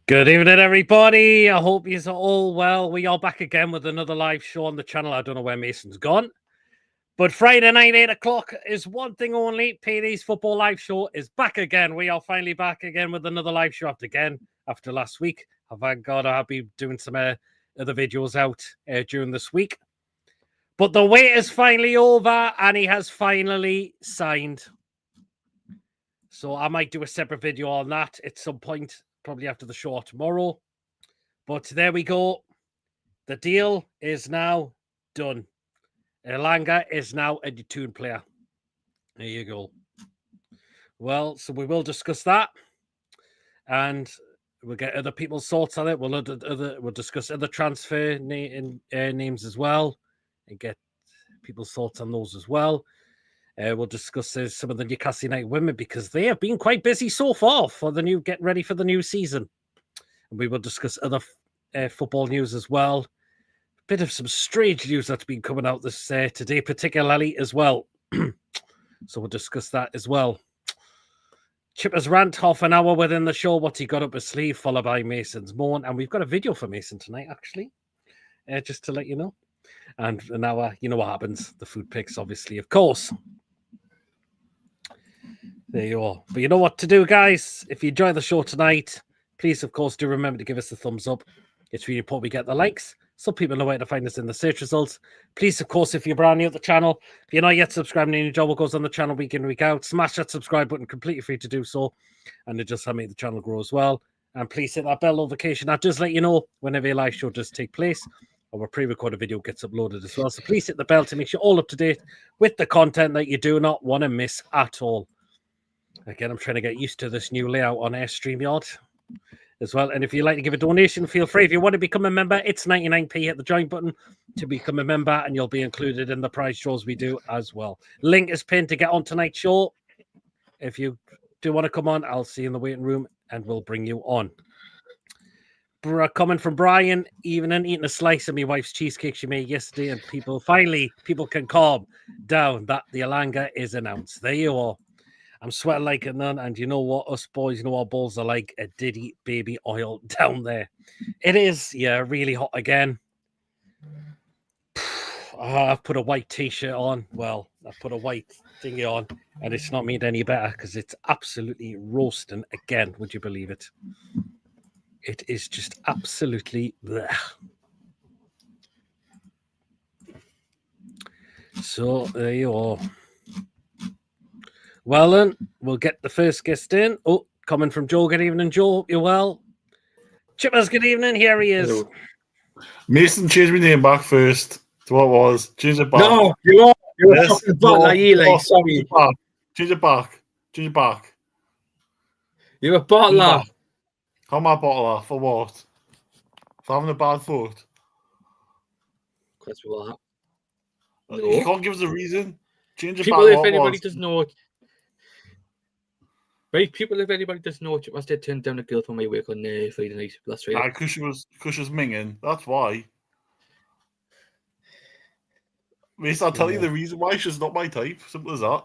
Good evening, everybody. I hope you're all well. We are back again with another live show on the channel. I don't know where Mason's gone. But Friday night, 8 o'clock is one thing only. PD's Football Live Show is back again. We are finally back again with another live show after last week. Thank God I'll be doing some other videos out during this week. But the wait is finally over and he has finally signed. So I might do a separate video on that at some point, probably after the show tomorrow. But there we go. The deal is now done. Elanga is now a Ytun player. There you go. Well, so we will discuss that. And we'll get other people's thoughts on it. We'll discuss other transfer names as well. And get people's thoughts on those as well. We'll discuss some of the Newcastle United women because they have been quite busy so far for getting ready for the new season. And we will discuss other football news as well. Bit of some strange news that's been coming out this today, particularly as well. So we'll discuss that as well. Chipper's rant, half an hour within the show. What's he got up his sleeve, followed by Mason's moan. And we've got a video for Mason tonight, actually, just to let you know. And an hour, you know what happens. The food pics, obviously, of course. There you are. But you know what to do, guys. If you enjoy the show tonight, please, of course, do remember to give us a thumbs up. It's really important we get the likes so people know where to find us in the search results. Please, of course, if you're brand new at the channel, if you're not yet subscribed and you enjoy what goes on the channel week in, week out, smash that subscribe button, completely free to do so. And it just helps make the channel grow as well. And please hit that bell notification. That just let you know whenever a live show does take place or a pre-recorded video gets uploaded as well. So please hit the bell to make sure you're all up to date with the content that you do not want to miss at all. Again, I'm trying to get used to this new layout on StreamYard as well. And if you'd like to give a donation, feel free. If you want to become a member, it's 99p. Hit the join button to become a member and you'll be included in the prize shows we do as well. Link is pinned to get on tonight's show. If you do want to come on, I'll see you in the waiting room and we'll bring you on. Comment from Brian, evening, eating a slice of my wife's cheesecake she made yesterday, and people can calm down that the Elanga is announced. There you are. I'm sweating like a nun, and you know what? Us boys, you know our balls are like a Diddy baby oil down there. It is, yeah, really hot again. I've put a white t-shirt on. Well, I've put a white thingy on, and it's not made any better because it's absolutely roasting again. Would you believe it? It is just absolutely bleh. So there you are. Well then, we'll get the first guest in. Oh, coming from Joe. Good evening, Joe. You're well. Chippers, good evening. Here he is. Hello. Mason, change my name back first to what it was. Change it back. No, you're yes. Sorry. Change it back. Change it back. You're a bottler. How am I a bottler? For what? For having a bad foot? That's what. No. You can't give us a reason. Change it people, back. If anybody doesn't know it. Right, people, if anybody doesn't know it, must have turned down a girl for my work on Friday night. That's right. Because she was minging. That's why. Mason, I'll tell you the reason why. She's not my type. Simple as that.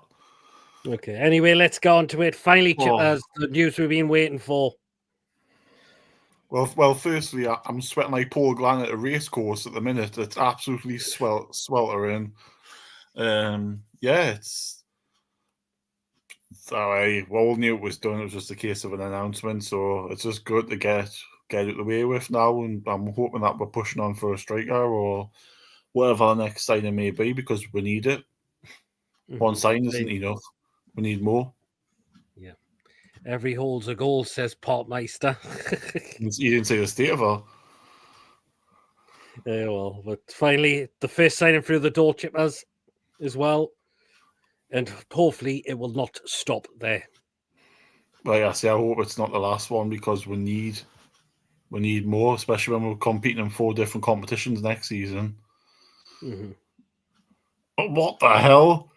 Okay. Anyway, let's go on to it. Finally, Chippers, the news we've been waiting for. Well. Firstly, I'm sweating like Paul Glenn at a race course at the minute. It's absolutely sweltering. Yeah, it's. Sorry, we all knew it was done. It was just a case of an announcement, so it's just good to get it out of the way with now. And I'm hoping that we're pushing on for a striker or whatever our next signing may be because we need it. One sign isn't enough. We need more. Yeah. Every hole's a goal, says Portmeister. You didn't say the state of her. Yeah, well, but finally, the first signing through the door, Chippers, as well. And hopefully it will not stop there. Well, yeah, I hope it's not the last one because we need more, especially when we're competing in 4 different competitions next season. Mm-hmm. But what the hell?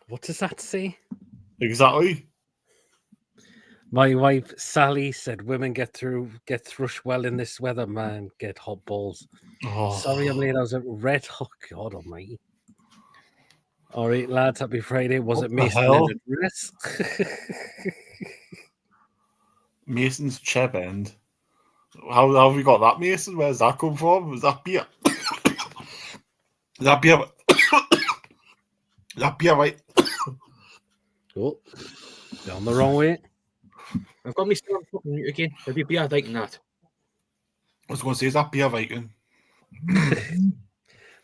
What does that say? Exactly. My wife Sally said women get thrush well in this weather, man. Get hot balls. Oh. Sorry I'm late. I was at Red Hawk. God almighty. All right, lads, happy Friday. Was it Mason in a dress? Mason's Cheb End. How have we got that, Mason? Where's that come from? Is that beer? Is that beer? Is that beer right? Oh, you're on the wrong way. I've got me still fucking mute again. There'll be beer like that. I was going to say, is that beer Viking?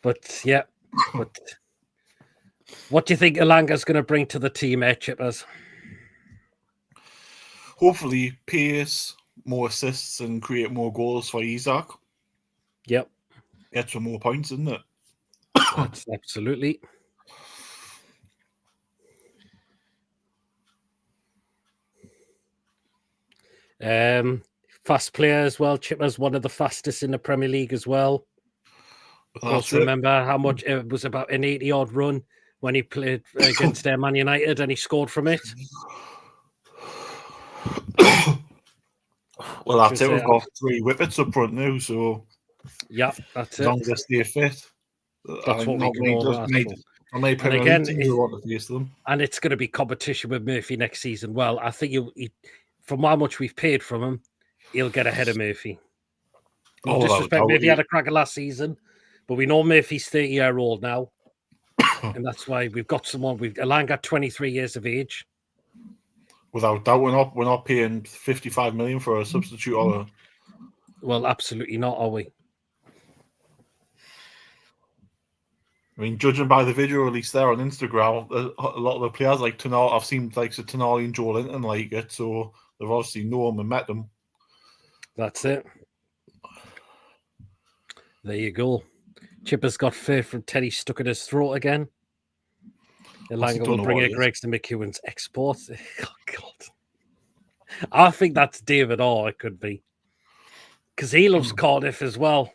But yeah, but what do you think Elanga's going to bring to the team, Chippers? Hopefully, pace, more assists, and create more goals for Isaac. Yep. Get some more points, isn't it? That's absolutely. Fast player as well. Chippers, one of the fastest in the Premier League as well. Of course, remember how much it was about an 80-odd run when he played against Man United and he scored from it. Well, that's it. We've got 3 whippets up front now, so yeah, that's as long as they stay fit, that's what we can all ask for. And again, want to face them. And it's going to be competition with Murphy next season. Well, I think from how much we've paid from him, he'll get ahead of Murphy. No disrespect, Murphy had a cracker last season, but we know Murphy's 30-year-old now, and that's why we've got someone. Elanga, 23 years of age. Without doubt, we're not paying 55 million for a substitute. Or well, absolutely not, are we? I mean, judging by the video release there on Instagram, a lot of the players like Tonali, I've seen like Tonali and Joe Linton like it, so they've obviously known them and met them. That's it. There you go. Chipper's got fear from Teddy stuck in his throat again. Elanga will bring it Gregson McEwen's export. Oh, God. I think that's David Orr, it could be. Because he loves Cardiff as well.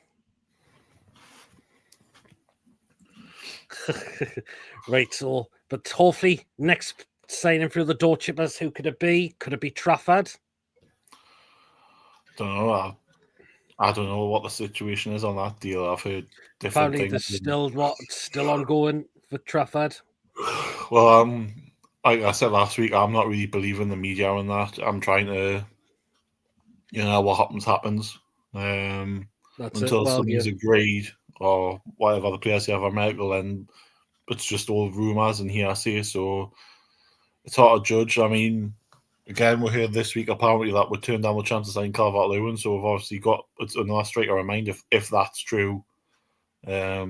Right, so, but hopefully, next signing through the door, Chippers, who could it be? Could it be Trafford? Don't know. I don't know what the situation is on that deal. I've heard different things. There's still ongoing for Trafford? Well, like I said last week, I'm not really believing the media on that. I'm trying to, what happens. Until something's agreed or whatever the players say are medical, and it's just all rumours and hearsay. So it's hard to judge. I mean, again, we're here this week apparently that we turned down the chance to sign Calvert-Lewin, so we've obviously got another striker in mind if that's true. That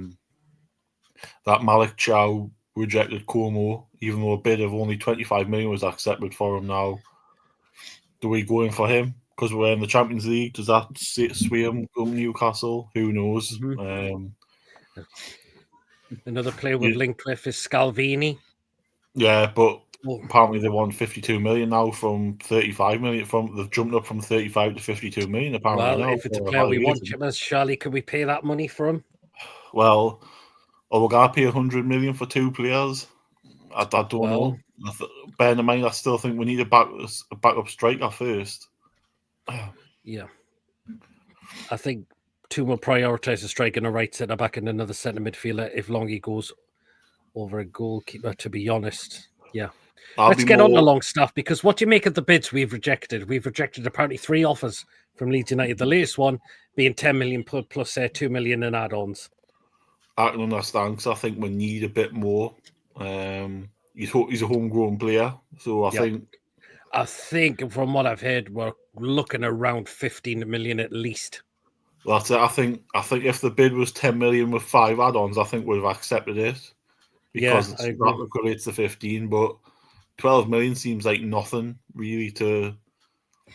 Malik Chow rejected Como, even though a bid of only 25 million was accepted for him now. Do we go in for him? Because we're in the Champions League. Does that sway him from Newcastle? Who knows? Mm-hmm. Another player we've linked with is Scalvini. Yeah, but apparently they want 52 million now from 35 million. They've jumped up from 35 to 52 million. Apparently, if it's a player we want, Chippers, surely can we pay that money for him? Well, we're gonna pay 100 million for 2 players. I don't know. Bear in mind, I still think we need a backup striker first. Yeah, I think two will prioritise a striker and a right centre back and another centre midfielder if Longy goes over a goalkeeper. To be honest, yeah. Let's get on the long stuff, because what do you make of the bids we've rejected? We've rejected apparently 3 offers from Leeds United. The latest one being 10 million plus 2 million in add-ons. I can understand, because I think we need a bit more. He's a homegrown player, so I think from what I've heard, we're looking around 15 million at least. That's it. I think if the bid was 10 million with 5 add-ons, I think we'd have accepted it, because that equates to 15. But 12 million seems like nothing really to.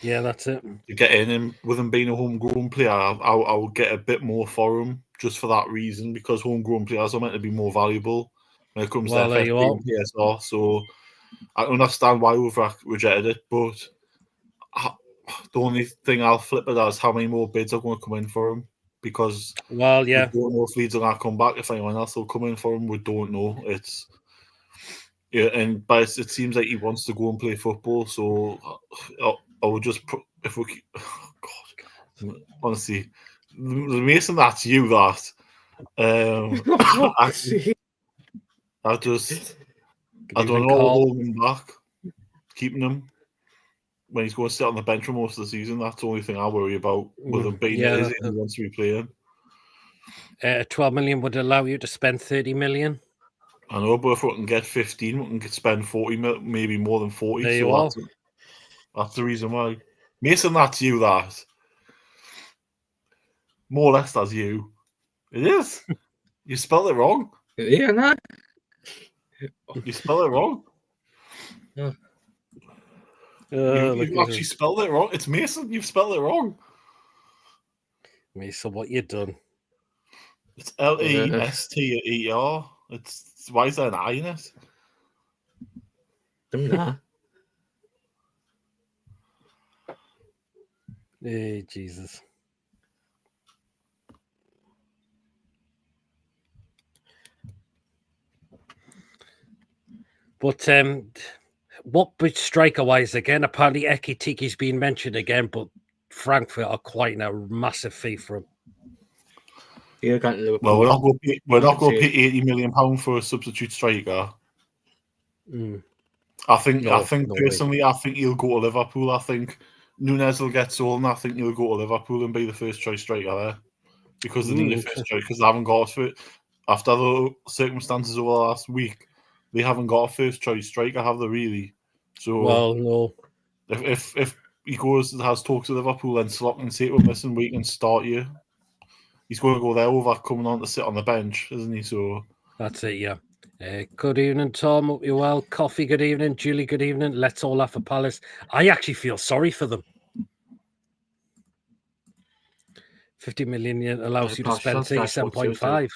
Yeah, that's it. To get in, and with him being a homegrown player, I would get a bit more for him just for that reason, because homegrown players are meant to be more valuable when it comes to FFP and PSR. So I understand why we've rejected it, but the only thing I'll flip it as how many more bids are going to come in for him, because we don't know if Leeds are going to come back, if anyone else will come in for him. We don't know. But it seems like he wants to go and play football. So I would just if we. Oh God, honestly, Mason, that's you. That I don't know. Holding back, keeping him. when he's going to sit on the bench for most of the season. That's the only thing I worry about with him being he wants to be playing. 12 million would allow you to spend 30 million. I know, but if we can get 15, we can spend 40, maybe more than 40. There you are. That's the reason why. Mason, that's you, that. More or less, that's you. It is. You spelled it wrong. Yeah, nah. You spelled it wrong. You've actually spelled it wrong. It's Mason. You've spelled it wrong. Mason, what you done? It's Lester. It's why is there an I in it? Nah. Hey, Jesus. But what with striker-wise again? Apparently, Eki Tiki's been mentioned again, but Frankfurt are quite a massive fee for him. Yeah, well, we're not going to pay £80 million for a substitute striker. I think personally, I think he'll go to Liverpool. I think Nunes will get sold, and I think he'll go to Liverpool and be the first choice striker there because they need a first choice because they haven't got it after the circumstances over the last week. They haven't got a first choice striker, have they really? So, well, no. If he goes and has talks with Liverpool, then Slot can say to him, "Listen, we can start you." He's going to go there over coming on to sit on the bench, isn't he? So that's it, yeah. Good evening, Tom. Hope you're well. Coffee, good evening. Julie, good evening. Let's all laugh at Palace. I actually feel sorry for them. 50 million allows you to spend 37.5.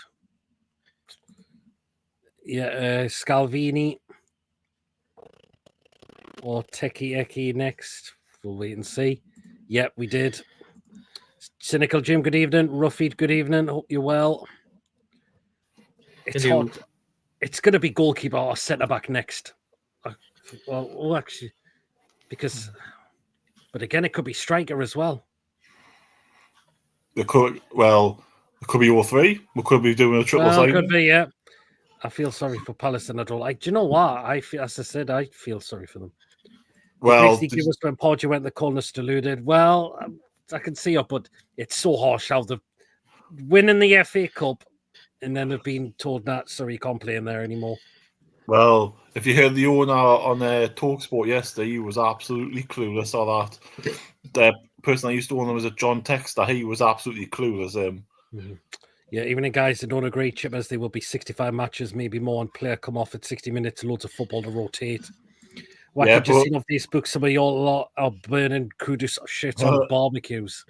Yeah, Scalvini or Eki next. We'll wait and see. Yep, we did. Cynical Jim, good evening. Ruffy, good evening. Hope you're well. It's hot. It's going to be goalkeeper or centre back next. Well, actually, because, but again, it could be striker as well. It could be all three. We could be doing a triple signing. Could be, yeah. I feel sorry for Palace and I don't like. Do you know what? As I said, I feel sorry for them. Well, give us when Porgy went the corners deluded. Well, I can see it, but it's so harsh how they're winning the FA Cup and then they've been told that, sorry, you can't play in there anymore. Well, if you heard the owner on TalkSport yesterday, he was absolutely clueless on that. The person I used to own was a John Texter. He was absolutely clueless. Yeah, even the guys that don't agree, Chippers, there will be 65 matches, maybe more, and player come off at 60 minutes, loads of football to rotate. Well, I could just see on Facebook some of your lot are burning Kudus shit on barbecues.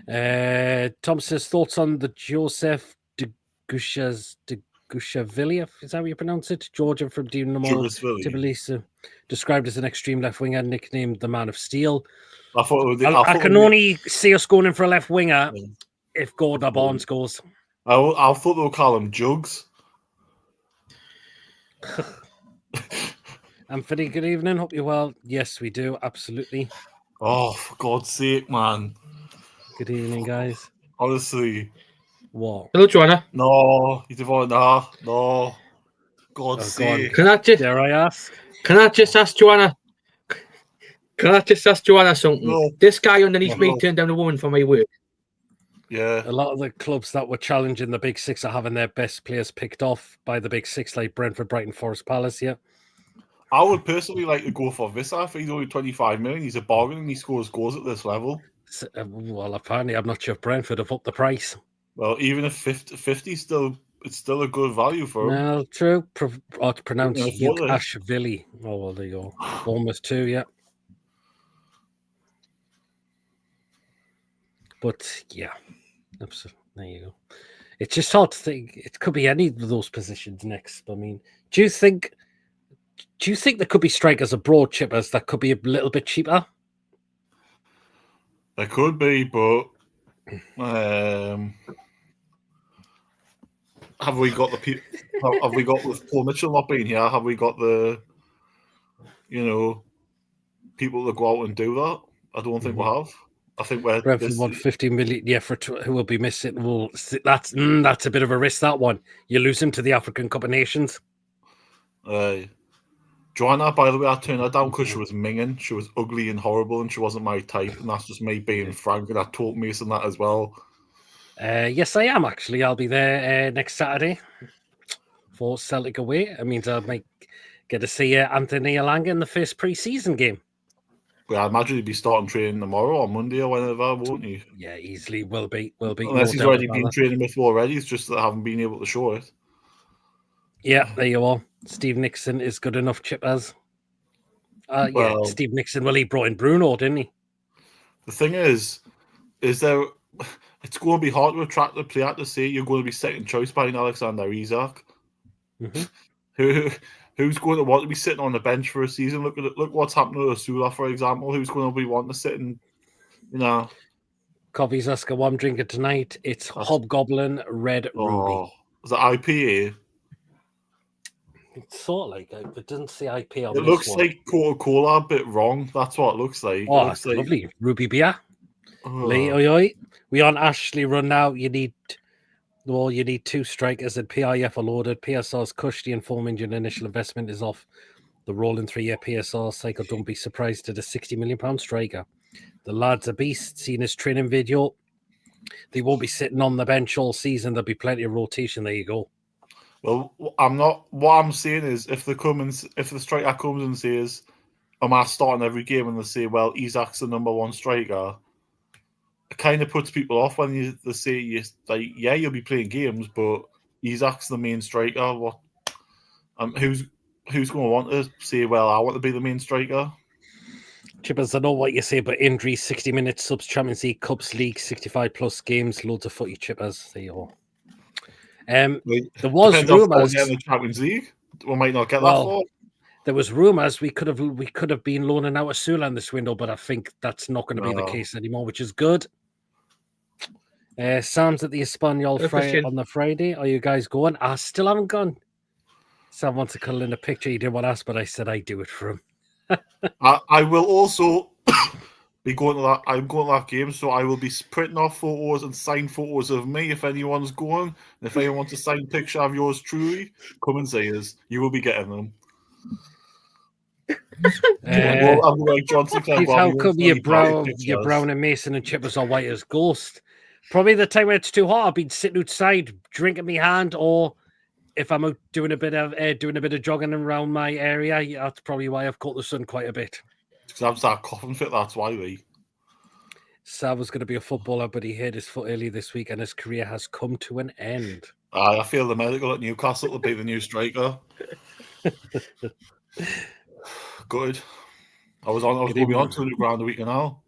Tom says, thoughts on the Joseph de Gushavillia, is that how you pronounce it? Georgian from Dinamo Tbilisi, described as an extreme left winger, nicknamed the Man of Steel. I can only see us going in for a left winger if Gordon Barnes goes. I thought they would call him Jugs. Anthony, good evening. Hope you're well. Yes, we do. Absolutely. Oh, for God's sake, man. Good evening, guys. Honestly. What? Hello, Joanna. No, you don't want that. No. God's sake. Dare I ask? Can I just ask Joanna? Can I just ask Joanna something? No. This guy underneath me turned down a woman for my work. Yeah. A lot of the clubs that were challenging the Big Six are having their best players picked off by the Big Six, like Brentford, Brighton, Forest, Palace, yeah. I would personally like to go for Vissa if he's only 25 million. He's a bargain and he scores goals at this level. Well, apparently, I'm not sure if Brentford have upped the price. Well, even if 50 it's still a good value for him. No, true. To pronounce Ashvili. Oh, well, there you go. Bournemouth too, yeah. But yeah, absolutely. There you go. It's just hard to think. It could be any of those positions next. I mean, do you think there could be strikers abroad, Chippers, that could be a little bit cheaper? There could be, but have we got with Paul Mitchell not being here? Have we got the people that go out and do that? I don't think we have. I think we're Brentford want 50 million. Yeah, for who will be missing. Well, that's a bit of a risk. That one, you lose him to the African Cup of Nations. True, Joanna, by the way, I turned her down because she was minging. She was ugly and horrible, and she wasn't my type. And that's just me being frank. And I told Mason that as well. Yes, I am actually. I'll be there next Saturday for Celtic away. It means I might get to see Anthony Elanga in the first pre-season game. But I imagine he'd be starting training tomorrow or Monday or whenever, won't he? Yeah, easily will be. Unless he's already been training with already. It's just that I haven't been able to show it. Yeah, there you are. Steve Nixon is good enough, Chippers. Well, Steve Nixon, he brought in Bruno, didn't he? The thing is there... It's going to be hard to attract the player to say you're going to be second choice behind Alexander Isak. Mm-hmm. Who's going to want to be sitting on the bench for a season? Look what's happening to Asula, for example. Who's going to be wanting to sit and, Coffee's asking what I'm drinking tonight. It's Hobgoblin Red Ruby. Is it IPA? It's sort of like it doesn't say IPA on it this looks one. like Coca-Cola, a bit wrong. That's what it looks like. Oh, it looks like... lovely. Ruby beer. We on Ashley run now. You need two strikers and PIF are loaded. PSR's cushy and $4 million initial investment is off the rolling 3-year PSR cycle. Don't be surprised at a £60 million striker. The lad's a beast. Seen his training video. They won't be sitting on the bench all season. There'll be plenty of rotation. There you go. Well, I'm not. What I'm saying is, if the striker comes and says, "Am I starting every game?" and they say, "Well, Isak's the number one striker," it kind of puts people off when they say, "Yeah, you'll be playing games, but Isak's the main striker." What? Who's going to want to say, "Well, I want to be the main striker"? Chippers, I know what you say, but injuries, 60 minutes, subs, Champions League, Cups, League, 65 plus games, loads of footy, Chippers. There you are. There was rumours in the Champions League. We might not get that far. There was rumours we could have been loaning out Asula in this window, but I think that's not going to be the case anymore, which is good. Sam's at the Espanyol on the Friday. Are you guys going? I still haven't gone. Sam wants to cuddle in a picture. He didn't want to ask, but I said I'd do it for him. I will also be going to that. I'm going to that game, so I will be printing off photos and signed photos of me if anyone's going. And if anyone wants a signed picture of yours truly, come and say us. You will be getting them. I'm like John Sinclair. How come you're brown and Mason and Chippers are white as ghost? Probably the time when it's too hot. I've been sitting outside drinking my hand, or if I'm out doing a bit of jogging around my area, that's probably why I've caught the sun quite a bit. Because I've started coughing fit, that's why, Lee. Sav was going to be a footballer, but he hurt his foot early this week, and his career has come to an end. I feel the medical at Newcastle will be the new striker. Good. I was going to be on 200 grand a week now.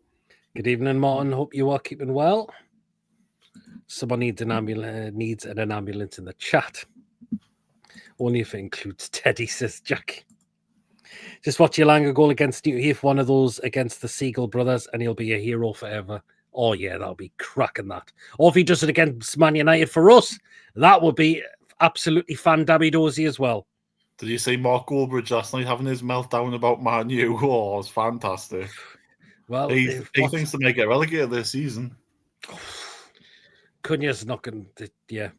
Good evening, Martin. Hope you are keeping well. Someone needs an ambulance in the chat. Only if it includes Teddy, says Jack. Just watch Elanga goal against Newton Heath, one of those against the Seagull brothers, and he'll be a hero forever. Oh, yeah, that'll be cracking that. Or if he does it against Man United for us, that would be absolutely fan-dabby-dozy as well. Did you see Mark Goldbridge last night having his meltdown about Man U? Oh, it was fantastic. Well, he thinks they may get relegated this season. Cunha's not going to, yeah.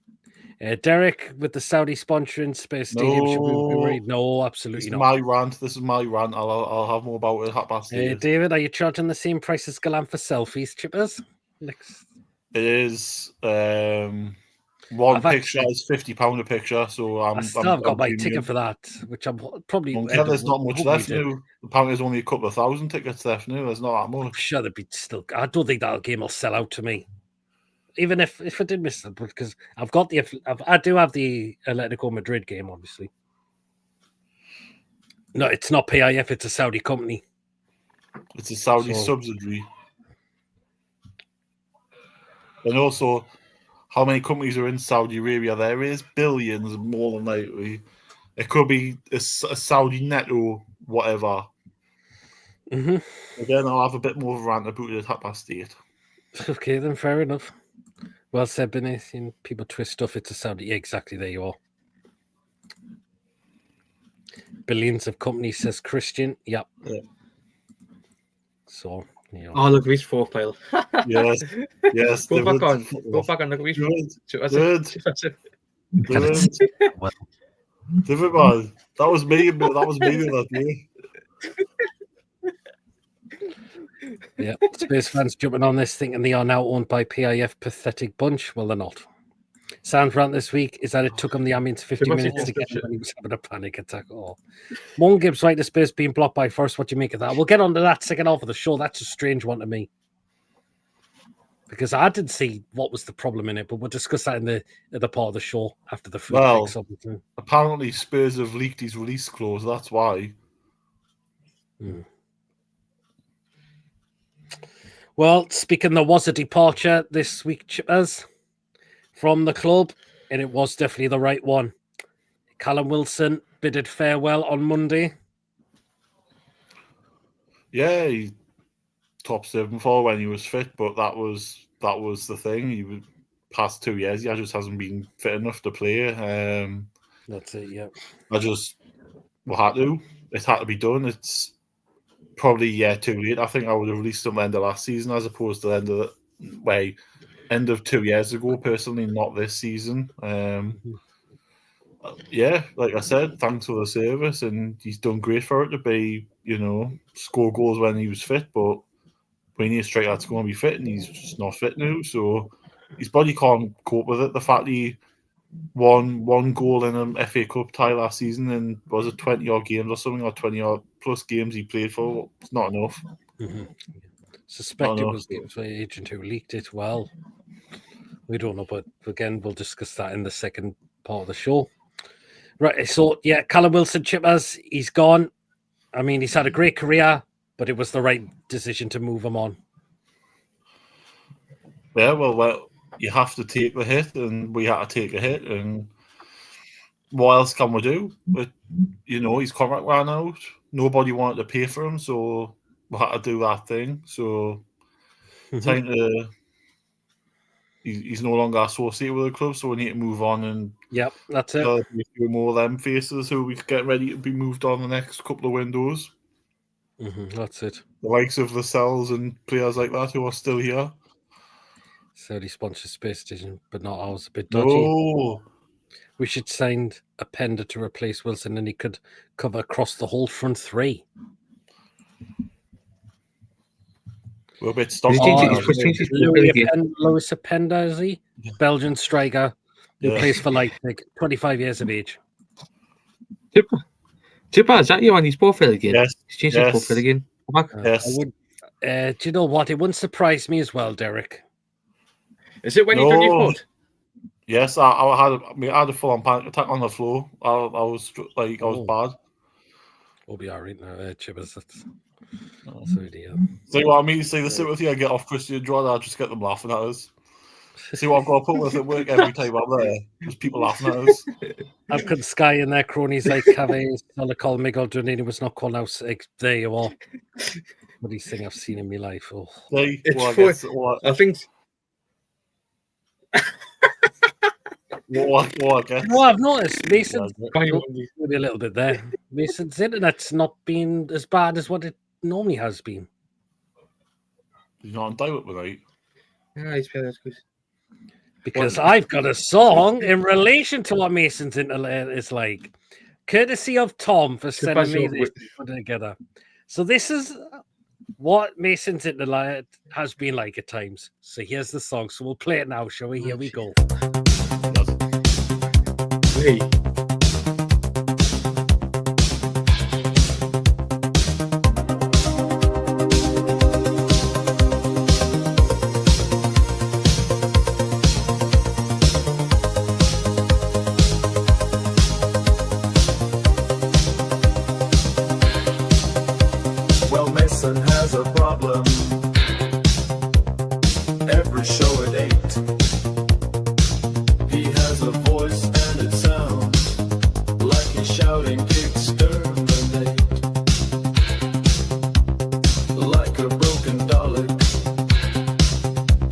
Derek, with the Saudi sponsoring Space Stadium, should we be worried? No, absolutely not. This is my rant. I'll have more about it at $8. David, are you charging the same price as Galan for selfies, Chippers? It is one picture is £50 a picture, so I've got my ticket for that, which I'm probably. There's not much left now. Apparently, there's only a couple of thousand tickets left now. There's not that much. I'm sure there'd be still. I don't think that game will sell out to me. Even if I did miss it, because I do have the Atletico Madrid game, obviously. No, it's not PIF, it's a Saudi company. It's a Saudi subsidiary. And also, how many companies are in Saudi Arabia? There is billions, more than likely. It could be a Saudi netto, whatever. Mm-hmm. Again, I'll have a bit more of a rant about it at 8:30. Okay, then fair enough. Well said, Beneath. People twist stuff. It's a Saudi. Yeah, exactly. There you are. Billions of companies, says Christian. Yep. Yeah. So, you know. Oh, look at his profile. Yes. Go back on. Look at his. Good. Different, man. That was me. That was me the other day. Yeah, Spurs fans jumping on this thinking they are now owned by PIF pathetic bunch. Well, they're not. Sam's rant this week is that it took him the ambulance 50 minutes to get him when he was having a panic attack. Oh, Moan Gibbs, right, the Spurs being blocked by first. What do you make of that? We'll get on to that second half of the show. That's a strange one to me. Because I didn't see what was the problem in it, but we'll discuss that in the part of the show after the free picks. Apparently Spurs have leaked his release clause. That's why. Well, speaking, there was a departure this week, Chippers, from the club, and it was definitely the right one. Callum Wilson bidded farewell on Monday. Yeah, he top 7 for when he was fit, but that was the thing. He was past 2 years. He just hasn't been fit enough to play. That's it. Yeah. We had to. It had to be done. It's probably too late. I think I would have released him end of last season as opposed to end of 2 years ago. Personally, not this season. Yeah, like I said, thanks for the service, and he's done great for it to be, score goals when he was fit, but we need a striker that's going to be fit, and he's just not fit now, so his body can't cope with it. The fact he won one goal in an FA Cup tie last season, and was it 20-odd games or something, or 20-odd plus games he played for, it's not enough. Suspect it was the agent who leaked it. Well, we don't know, but again, we'll discuss that in the second part of the show. Right, so yeah, Callum Wilson, Chippers, he's gone. I mean, he's had a great career, but it was the right decision to move him on. Yeah, well, you have to take the hit, and we had to take a hit, and what else can we do? But, his contract ran out. Nobody wanted to pay for him, so we had to do that thing. So, time to... He's no longer associated with the club, so we need to move on and that's it. A few more of them faces who we get ready to be moved on the next couple of windows. That's it. The likes of Lascelles and players like that who are still here. Saudi sponsors Space Station, but not ours. A bit dodgy. No. We should sign a Pender to replace Wilson, and he could cover across the whole front three. We're a bit stuck. Louis Openda, is he? Belgian striker who plays for Leipzig, 25 years of age. Super, is that you on his profile again? Yes. He's changed his profile again. Yes. Do you know what? It wouldn't surprise me as well, Derek. Is it when he done his foot? Yes, I had a full-on panic attack on the floor. I was bad. We'll be all right now, Chibbers. That's See what I mean? See the sympathy I get off Christian Jordan, I just get them laughing at us. See what I've got to put with at work every time I'm there? Just people laughing at us. I've got Sky in there, cronies like Cave, Solicol, Miguel Dunini was not called out. There you are. What do you think I've seen in my life? Oh. I think. What? No, I've noticed Mason's maybe a little bit there. Mason's internet's not been as bad as what it normally has been. He's not on dial-up tonight. Yeah, he's very good. Because I've got a song in relation to what Mason's internet is like, courtesy of Tom for sending me this together. So this is what Mason's internet has been like at times. So here's the song. So we'll play it now, shall we? Here we go. Hey. Well, Mason has a problem. Every show at 8. He has a voice and it sounds like he's shouting exterminate. Like a broken Dalek,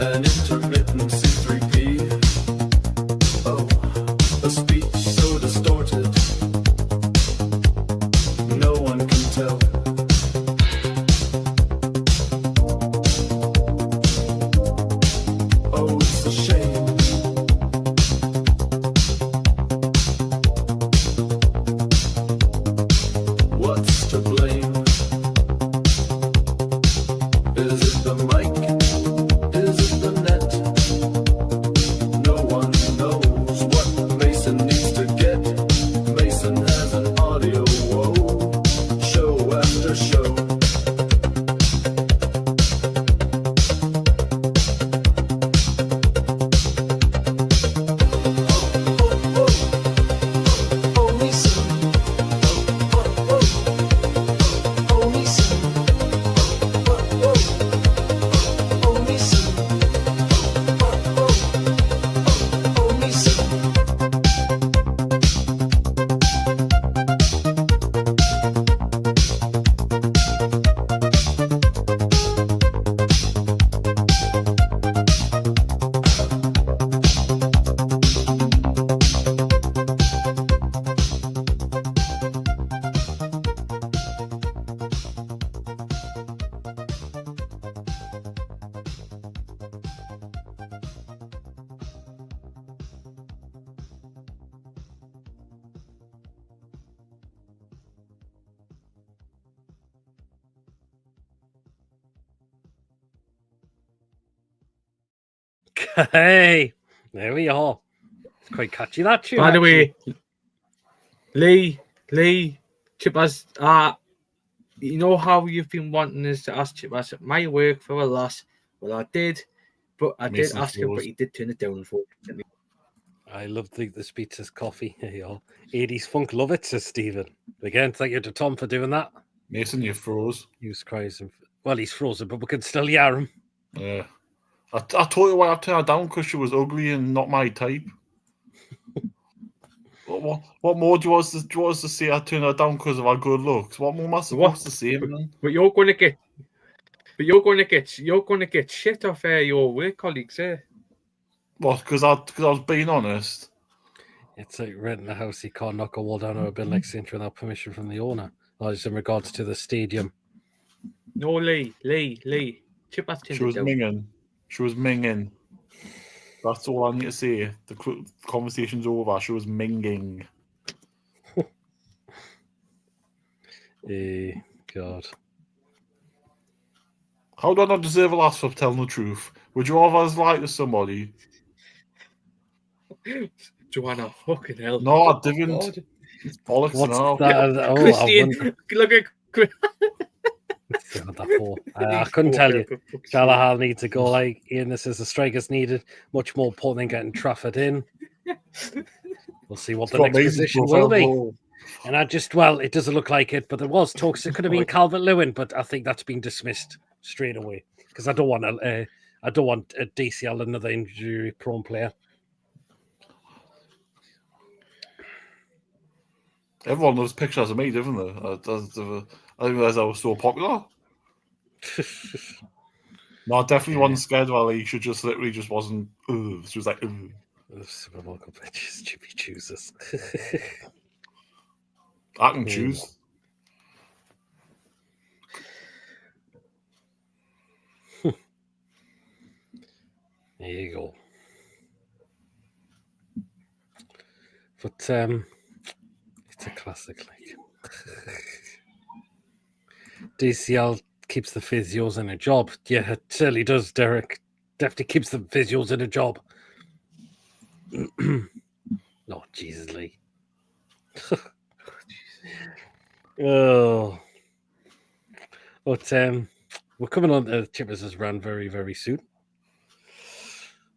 an intermittent C3P. Oh, a speech so distorted, no one can tell. Hey, there we are. It's quite catchy, that tune. By the actually. way, Lee, Chippers, you know how you've been wanting us to ask Chippers my work for a loss? Well, I did, but I did Mason ask him, but froze. he did turn it down, unfortunately. I love the pizza's coffee. Here you are. 80s funk, love it, says Stephen. Again, thank you to Tom for doing that. Mason, you froze. He was crying. Well, he's frozen, but we can still hear him. Yeah. I told you why I turned her down because she was ugly and not my type. What more do you want us to say? I turned her down because of her good looks. What more am I supposed to say? Man? But you're going to get shit off your work colleagues, eh? What? Because I was being honest. It's like renting a house, you can't knock a wall down or a building extension without permission from the owner. That is in regards to the stadium. No, Lee. Chippers turned She was it down. minging. She was minging. That's all I need to say. The conversation's over. She was minging. God. How do I not deserve a laugh for telling the truth? Would you rather us lie to somebody? Joanna, fucking hell. No, I didn't. God. It's bollocks What's now. that? Oh, Christian, look at I couldn't tell you. Galahad needs to go. Like Ian, this is the strikers needed. Much more important than getting Trafford in. We'll see what the next position will be. And it doesn't look like it, but there was talks. It could have been Calvert-Lewin, but I think that's been dismissed straight away because I don't want a DCL, another injury-prone player. Everyone loves pictures of me, don't they? I didn't realize I was so popular. No, I definitely wasn't scared of Ali. She just literally just wasn't. She was like, Chippy chooses. I can choose. There you go. But it's a classic, like DCL keeps the physios in a job. Yeah, it certainly does, Derek. Definitely keeps the physios in a job. Oh, Jesus, Lee. Oh. But we're coming on to Chippers' run very, very soon.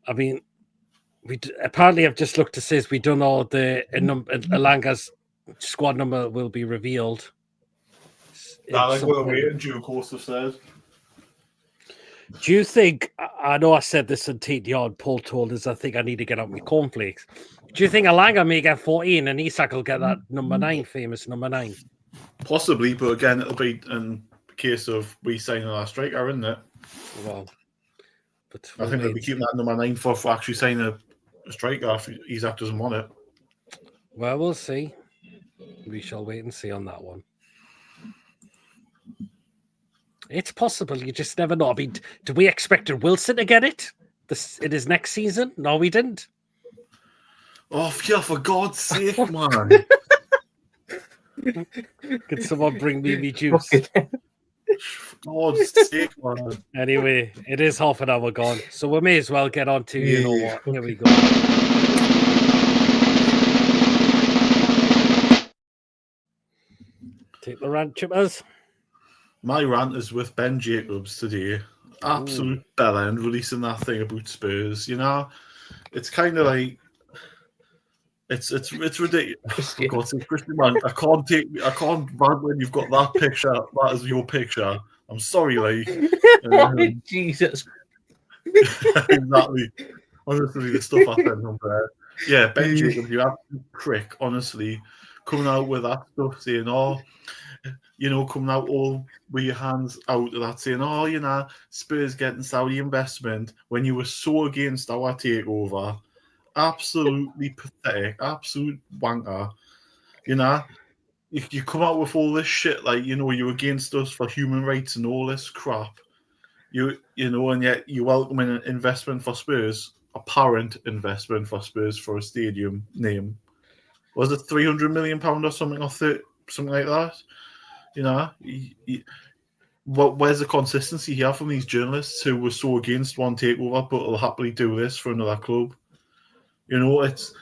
I mean, apparently I've just looked to see we done all the Alanga's squad number will be revealed. We're waiting due course of said. Do you think, I know I said this in TDR, Paul told us I think I need to get out my cornflakes. Do you think Alanga may get 14 and Isak will get that number 9, famous number 9? Possibly, but again, it'll be in the case of we signing our striker, isn't it? Well, but I think they'll be keeping that number 9 for actually signing a striker if Isak doesn't want it. Well, we'll see. We shall wait and see on that one. It's possible. You just never know. I mean, do we expect Wilson to get it? In his next season? No, we didn't. Oh, yeah, for God's sake, man. Can someone bring me juice? For God's sake, man. Anyway, it is half an hour gone, so we may as well get on to, you know what. Here we go. Take the rant, Chippers. My rant is with Ben Jacobs today. Absolute bellend releasing that thing about Spurs. You know, it's kind of like it's ridiculous. For God's sake, Christian, man, I can't rant when you've got that picture. That is your picture. I'm sorry, like Jesus. Exactly. Honestly, the stuff I sent on there. Yeah, Ben Jacobs, you absolute prick. Honestly, coming out with that stuff, saying, "Oh, you know, coming out all with your hands out of that, saying, oh, you know, Spurs getting Saudi investment when you were so against our takeover. Absolutely pathetic. Absolute wanker. You know, you come out with all this shit like, you know, you're against us for human rights and all this crap. You know, and yet you welcome an investment for Spurs, apparent investment for Spurs for a stadium name. Was it £300 million or something, or something like that? You know, where's the consistency here from these journalists who were so against one takeover but will happily do this for another club? You know, it's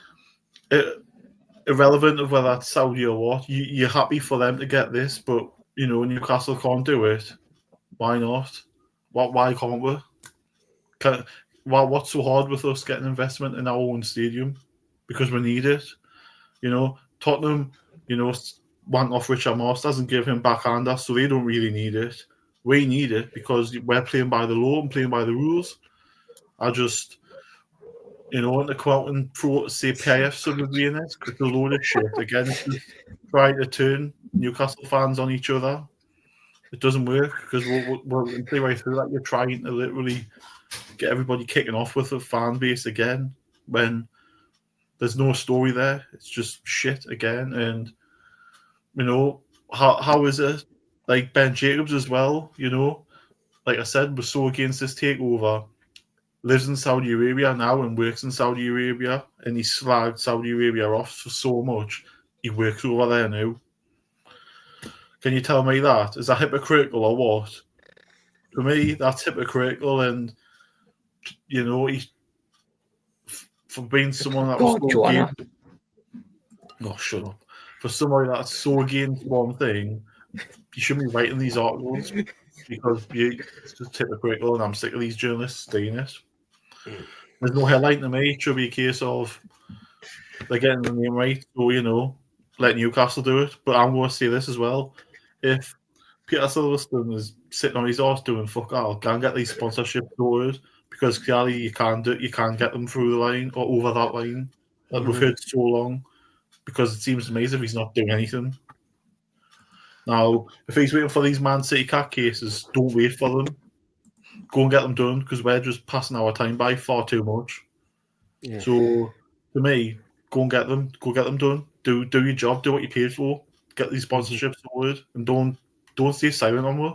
irrelevant of whether that's Saudi or what. You're happy for them to get this, but you know Newcastle can't do it. Why not? Why can't we? What's so hard with us getting investment in our own stadium? Because we need it. You know, Tottenham, you know, want off Richard Masters and give him backhander, so they don't really need it. We need it because we're playing by the law and playing by the rules. I just, you know, want to come out and say PIF should be in it. It's a load of shit. Again, it's just trying to turn Newcastle fans on each other. It doesn't work because we'll play right through that. You're trying to literally get everybody kicking off with a fan base again when there's no story there. It's just shit again. And, you know, how is it? Like Ben Jacobs as well, you know, like I said, we're so against this takeover. Lives in Saudi Arabia now and works in Saudi Arabia, and he slagged Saudi Arabia off for so much. He works over there now. Can you tell me that? Is that hypocritical or what? For me, that's hypocritical, and you know, for being someone that was so against. Oh, shut up! For somebody that's so against one thing, you shouldn't be writing these articles because it's just hypocritical, and I'm sick of these journalists saying it. There's no headline to me. It should be a case of they're getting the name right, so you know, let Newcastle do it. But I'm going to say this as well: if Peter Silverstone is sitting on his arse doing fuck all, can't get these sponsorships sorted because clearly you can't get them through the line or over that line that we've heard so long. Because it seems to me as if he's not doing anything. Now, if he's waiting for these Man City cat cases, don't wait for them. Go and get them done because we're just passing our time by far too much. Yeah. So, to me, go and get them. Go get them done. Do your job. Do what you paid for. Get these sponsorships sorted, and don't stay silent on it.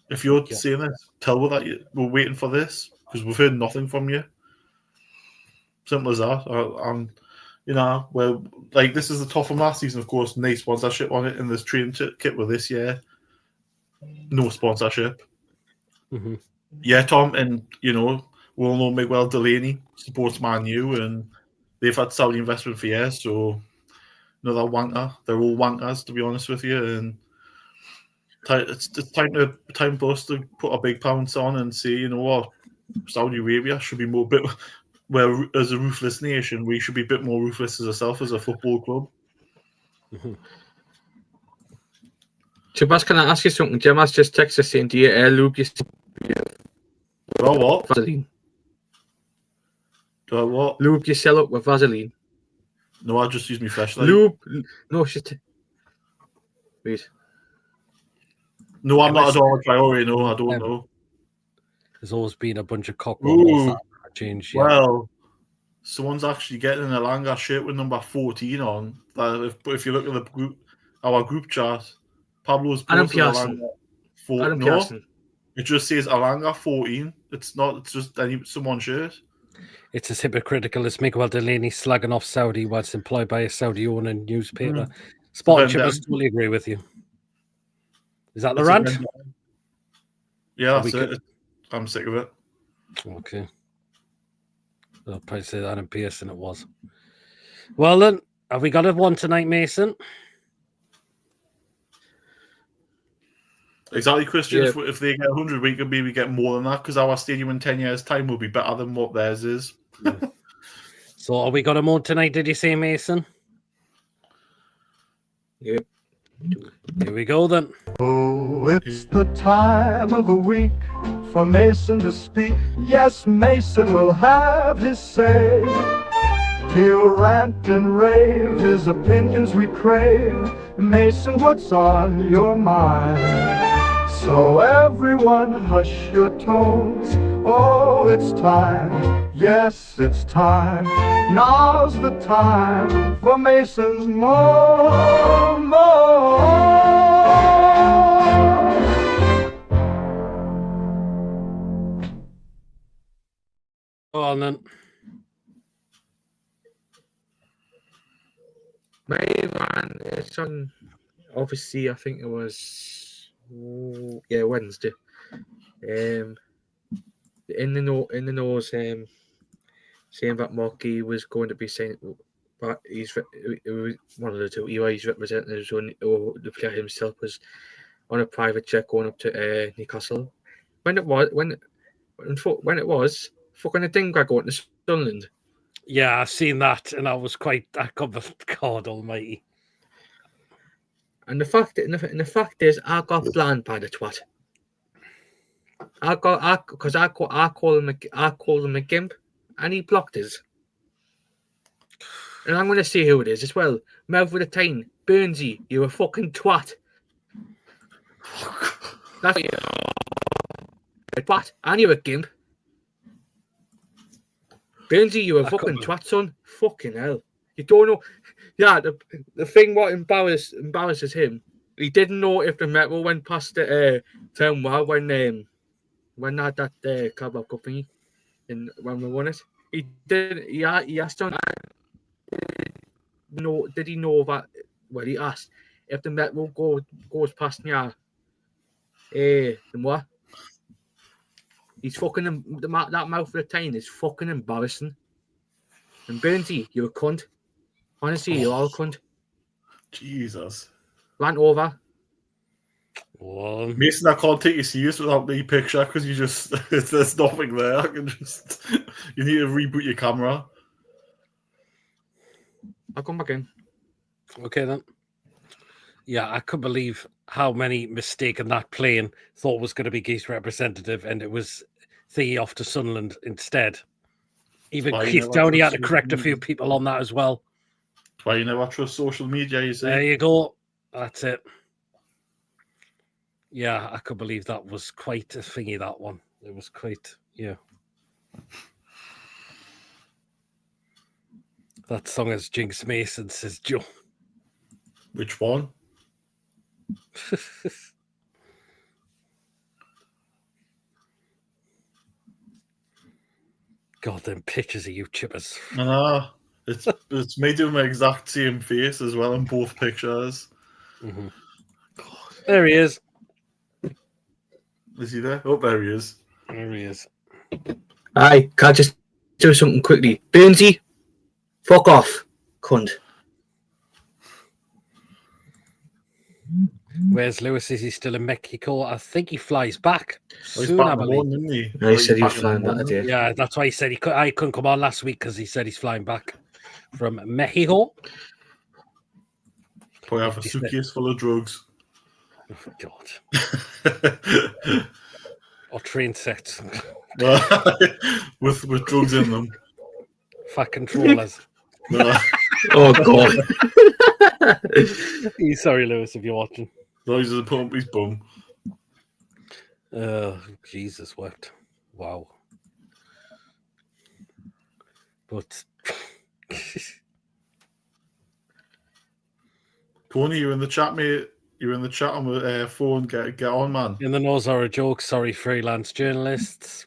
If you're saying this, tell her that we're waiting for this because we've heard nothing from you. Simple as that. You know, well, like this is the top from last season, of course, no sponsorship on it, and there's training kit with this year, no sponsorship. Mm-hmm. Yeah, Tom, and you know, we all know Miguel Delaney supports Man U, and they've had Saudi investment for years, so another wanker. They're all wankers, to be honest with you, and it's time for us to put a big pounce on and say, you know what, Saudi Arabia should be more bit. Where as a ruthless nation, we should be a bit more ruthless as ourselves as a football club. Mm-hmm. Chibas, can I ask you something? Jim has just texted us saying, do you air lube your what? Vaseline? Do I what? Lube your cell up with Vaseline. No, I just use my flashlight. Lube? No, shit. Wait. No, I'm not at all a priority. No, I don't know. There's always been a bunch of cockroaches that change. Well, someone's actually getting a Alanga shirt with number 14 on. If you look at our group chat, Pablo's posted Alanga 14. No, it just says Alanga 14. It's not. It's just someone's shirt. It's as hypocritical as Miguel Delaney slagging off Saudi whilst employed by a Saudi-owned newspaper. Spot Chip, I totally agree with you. Is that the rant? Yeah, that's it. I'm sick of it. Okay. I'll probably say that in Pearson it was. Well then, have we got a one tonight, Mason? Exactly, Christian. Yeah. If they get 100, we could maybe get more than that because our stadium in 10 years' time will be better than what theirs is. Yeah. So are we got a more tonight, did you say, Mason? Yep. Here we go then. Oh, it's the time of the week for Mason to speak. Yes, Mason will have his say. He'll rant and rave, his opinions we crave. Mason, what's on your mind? So everyone hush your tones. Oh, it's time. Yes, it's time. Now's the time for Mason's moan. Go on then. My man, it's on. Obviously, I think it was Wednesday. In the nose, saying that Markey was going to be saying, but he's one of the two. Either he's representing his own, or the player himself was on a private jet going up to Newcastle. When it was fucking a dingo going to Sunderland. Yeah, I've seen that, and I was quite. I covered God Almighty. And the fact is, I got bland by the twat. I call him a gimp, and he blocked us. And I'm going to see who it is as well. Mouth with a tine, Burnsy, you're a fucking twat. That's a twat, and you're a gimp. Burnsy, you're a fucking twat, son. Fucking hell. You don't know. Yeah, the thing what embarrasses him, he didn't know if the metal went past the town well when they had that Carabao Cup thingy and when we won it. He did. He asked on. No, did he know that? Well, he asked if the metal goes past yeah. Then what? He's fucking that mouth of the tine is fucking embarrassing. And Burnsy, you're a cunt. Honestly, you're all a cunt. Jesus. Rant over. Well, Mason, I can't take you serious without me picture because you just there's nothing there. I can just you need to reboot your camera. I'll come back in. okay then. Yeah, I couldn't believe how many mistaken that plane thought was going to be Geese representative, and it was Thea off to Sunderland instead. Even Why you Keith never Downey had trust to correct a social few media? people on that as well. That's why you never trust social media, you see. There you go. That's it. Yeah, I could believe that was quite a thingy, that one. It was quite, yeah. That song is Jinx Mason, says Joe. Which one? God, them pictures of you chippers. I know. It's me doing my exact same face as well in both pictures. Mm-hmm. There he is. Is he there? Oh, there he is. There he is. Aye, can I just do something quickly? Burnsy, fuck off, cunt. Where's Lewis? Is he still in Mexico? I think he flies back He's soon, back I in the believe. morning, isn't he? No, he said he was back in the flying back morning. today. Yeah, that's why he said I couldn't come on last week because he said he's flying back from Mexico. Probably have a suitcase full of drugs. Oh, God. Or train sets. with drugs in them. Fat controllers. Oh, God. Sorry, Lewis, if you're watching. No, he's just put up his bum. Jesus, what? Wow. But Tony, you're in the chat, mate. You're in the chat on the phone. Get on, man. in the nose are a joke. Sorry, freelance journalists.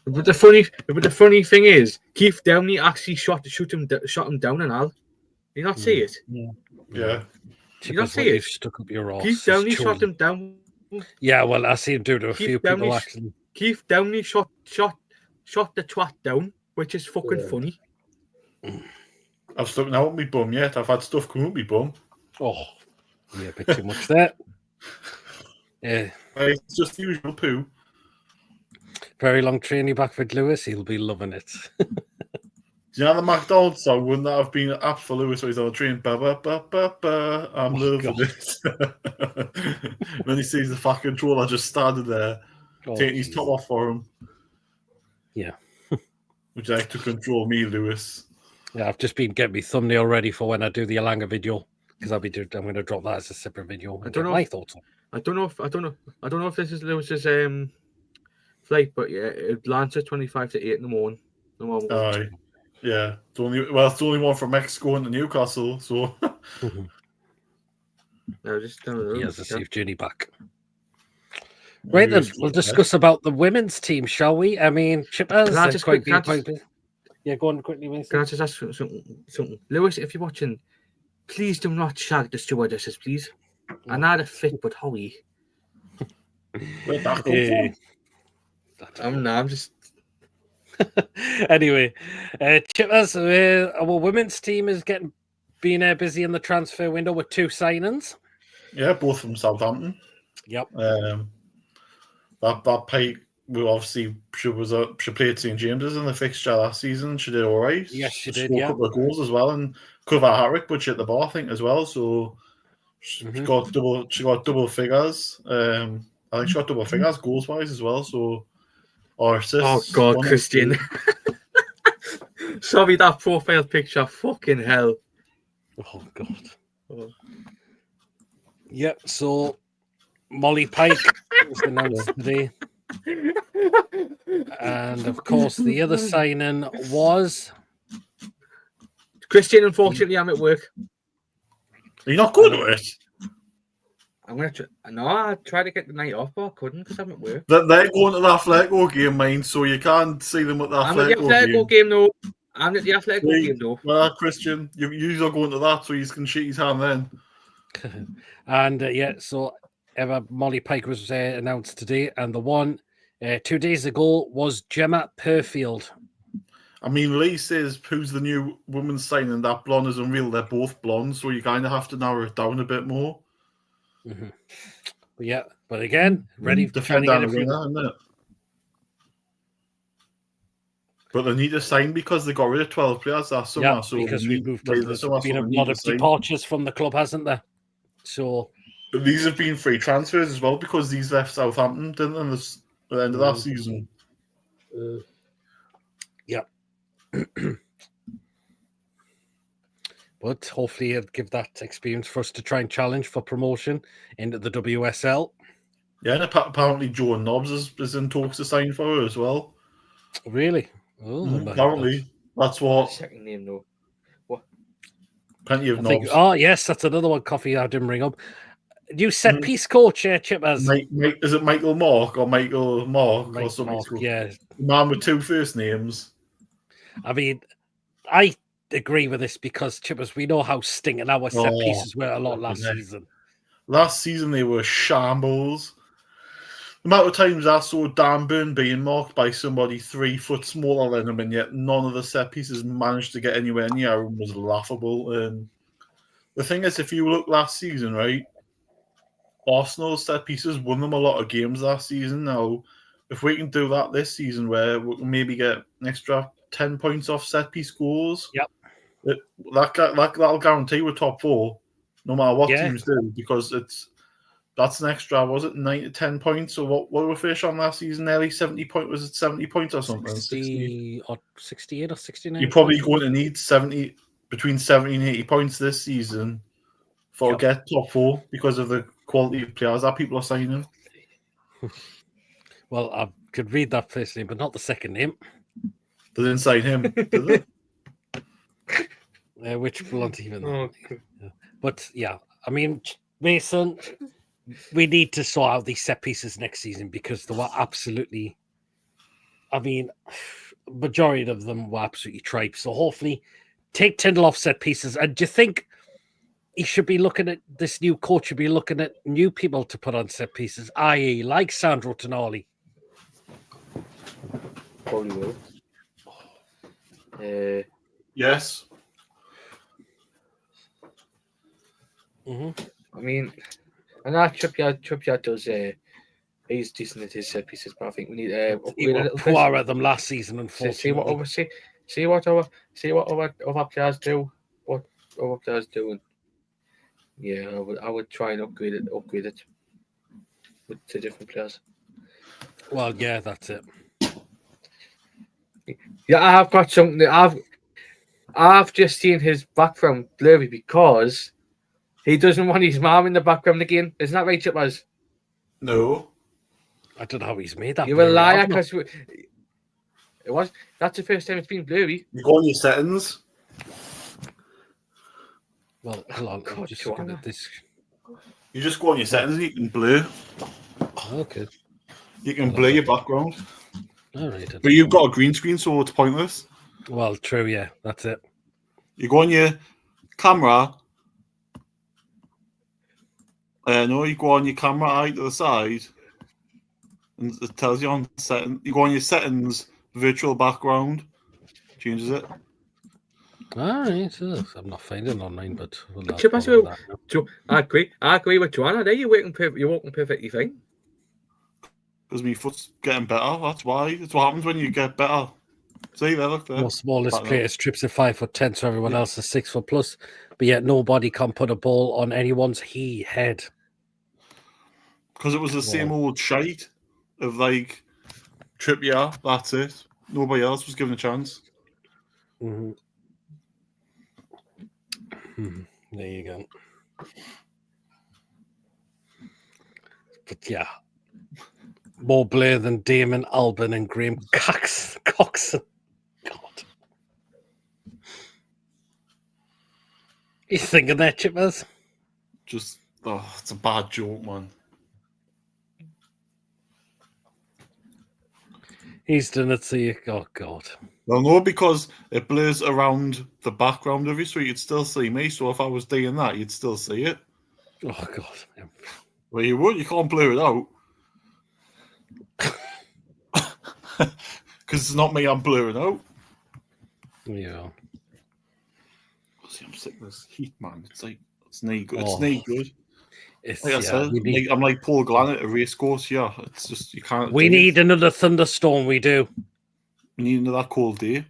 But the funny thing is, Keith Downey actually shot him down and all. You not see it? Yeah. You don't Chippers, see what it? you've stuck up your arse. Keith is Downey truly- shot him down. Yeah, well, I see him do it to a Keith few people Downey- actually. Keith Downey shot the twat down, which is fucking funny. I've stuck now with my bum yet. I've had stuff come up my bum. Oh, yeah, a bit too much there. Yeah, It's just the usual poo. very long training back with Lewis. He'll be loving it. Do you know the McDonald's song? Wouldn't that have been apt for Lewis when he's on a train? Ba, ba, ba, ba, ba. I'm loving God. it. Then he sees the fat controller just standing there, Oh, taking his geez. top off for him. Yeah. Would you like to control me, Lewis? Yeah, I've just been getting my thumbnail ready for when I do the Alanga video because I'm going to drop that as a separate video. I And don't get know. my thoughts on. I don't know if this is Lewis's flight, but yeah, it lands at 25 to 8 in the morning. Aye. Yeah. It's only one from Mexico into Newcastle, so No, just don't know. He has a safe journey back. Maybe Right then, it's we'll good, discuss about the women's team, shall we? I mean, Chippers. Can I they're just quite quick- big, can I quite big. Yeah, go on quickly, Can Mason. I just ask something? Lewis, if you're watching, please do not shag the stewardesses, please. I know the fit, but Howie. Where'd that come Eh, from? I'm just. Anyway, Chippers, our women's team is being busy in the transfer window with 2 signings. Yeah, both from Southampton. Yep. That Pike, well, obviously she played St James's in the fixture last season. She did all right. Yes, she did, scored yeah. a couple of goals as well, and could have a hat-trick, but she hit the bar, I think, as well. So she got double figures. I think she got double figures goals wise as well. So or assists. Oh God, one or Christian. two. Sorry, that profile picture. Fucking hell. Oh God. Oh. Yep. So Molly Pike was announced today, and of course the other signing was. Christian, unfortunately, I'm at work. Are you not going to it? I'm gonna try. No, I tried to get the night off, but I couldn't because I'm at work. They're going to the Atletico game, mine, so you can't see them at the I'm at the Atletico game, though. I'm at the Atletico game, though. Well, Christian, you are going to that, so you can shake his hand then. And so Molly Pike was announced today, and the one 2 days ago was Gemma Perfield. I mean, Lee says who's the new woman signing? That blonde is unreal. They're both blonde, so you kind of have to narrow it down a bit more. Mm-hmm. But again, ready to defend get that winner, isn't it? But they need to sign because they got rid of 12 players last summer. Yeah, so because we've moved on. There's been a lot of departures from the club, hasn't there? So, but these have been free transfers as well because these left Southampton, didn't they, at the end of that season? Yeah. But hopefully it'll give that experience for us to try and challenge for promotion into the WSL. Yeah, and apparently Joe Nobbs is in talks to sign for her as well. Really? Oh, apparently. That's what. Second name, though. What? Plenty of Nobbs. Oh, yes, that's another one. Coffee I didn't bring up. New set piece coach, Chippers. Is it Michael Mark or Michael Mark or something? Yeah. Man with 2 first names. I mean, I agree with this because Chippers, we know how stinking our set pieces were a lot last season. Last season they were shambles. The amount of times I saw Dan Burn being marked by somebody 3 foot smaller than him, and yet none of the set pieces managed to get anywhere near him was laughable. And the thing is, if you look last season, right, Arsenal's set pieces won them a lot of games last season. Now, if we can do that this season, where we can maybe get an extra 10 points off set piece goals, that'll guarantee we're top 4, no matter what teams do, because that's an extra, was it 9 to 10 points? So what were we fish on last season? Nearly 70 points. Was it 70 points or something? 60 or 68 or 69. You're probably going to need between 70 and 80 points this season to get top 4 because of the quality of players that people are signing. Well, I could read that first name, but not the second name. They didn't sign him, did they? Which blunt even. But yeah, I mean, Mason, we need to sort out these set pieces next season because they were absolutely, I mean, majority of them were absolutely tripe. So hopefully take Tyndall off set pieces. And do you think he should be looking at, this new coach should be looking at new people to put on set pieces, i.e. like Sandro Tonali? Probably will. Yes. I mean, and that Trippier does. He's decent at his set pieces, but I think we need he was poor at them last season. Unfortunately, see what other players do. What other players doing? Yeah, I would try and upgrade it with the different players. Well, yeah, that's it. Yeah, I have got something. I've just seen his background blurry because he doesn't want his mom in the background again. Isn't that right, Chippers? No. I don't know how he's made that. You're a liar because it was. That's the first time it's been blurry. You go on your settings. Well, hold on. I'm just looking at this. You just go on your settings and you can blur. Okay. You can blur your background. All right. But you've got a green screen, so it's pointless. Well, true, yeah. That's it. You go on your camera No, you go on your camera eye to the side, and it tells you on setting. You go on your settings, virtual background, changes it. All right, I'm not finding online, but we'll not Chippers, bother with that now. I agree with Joanna. There, you're walking perfectly fine. Because my foot's getting better. That's why. It's what happens when you get better. See there, look there. Your smallest Back player strips at 5'10", so everyone else is 6 foot plus, but yet nobody can put a ball on anyone's head. Because it was the same old shite of like Trippier. That's it. Nobody else was given a chance. Mm-hmm. There you go. But yeah, more Blair than Damon Alban and Graham Coxon. God. You thinking that, Chippers? Just, it's a bad joke, man. He's done it to you. Oh, God. Well, no, because it blurs around the background of you, so you'd still see me. So if I was doing that, you'd still see it. Oh, God. Well, you would. You can't blur it out. Because it's not me I'm blurring out. Yeah. See, I'm sick of this heat, man. It's like, it's no good. It's Oh. no good. It's, Like I said, need, I'm like Paul Glenn at a race course. Yeah, it's just, you can't. we need another thunderstorm. We do. We need another cold day.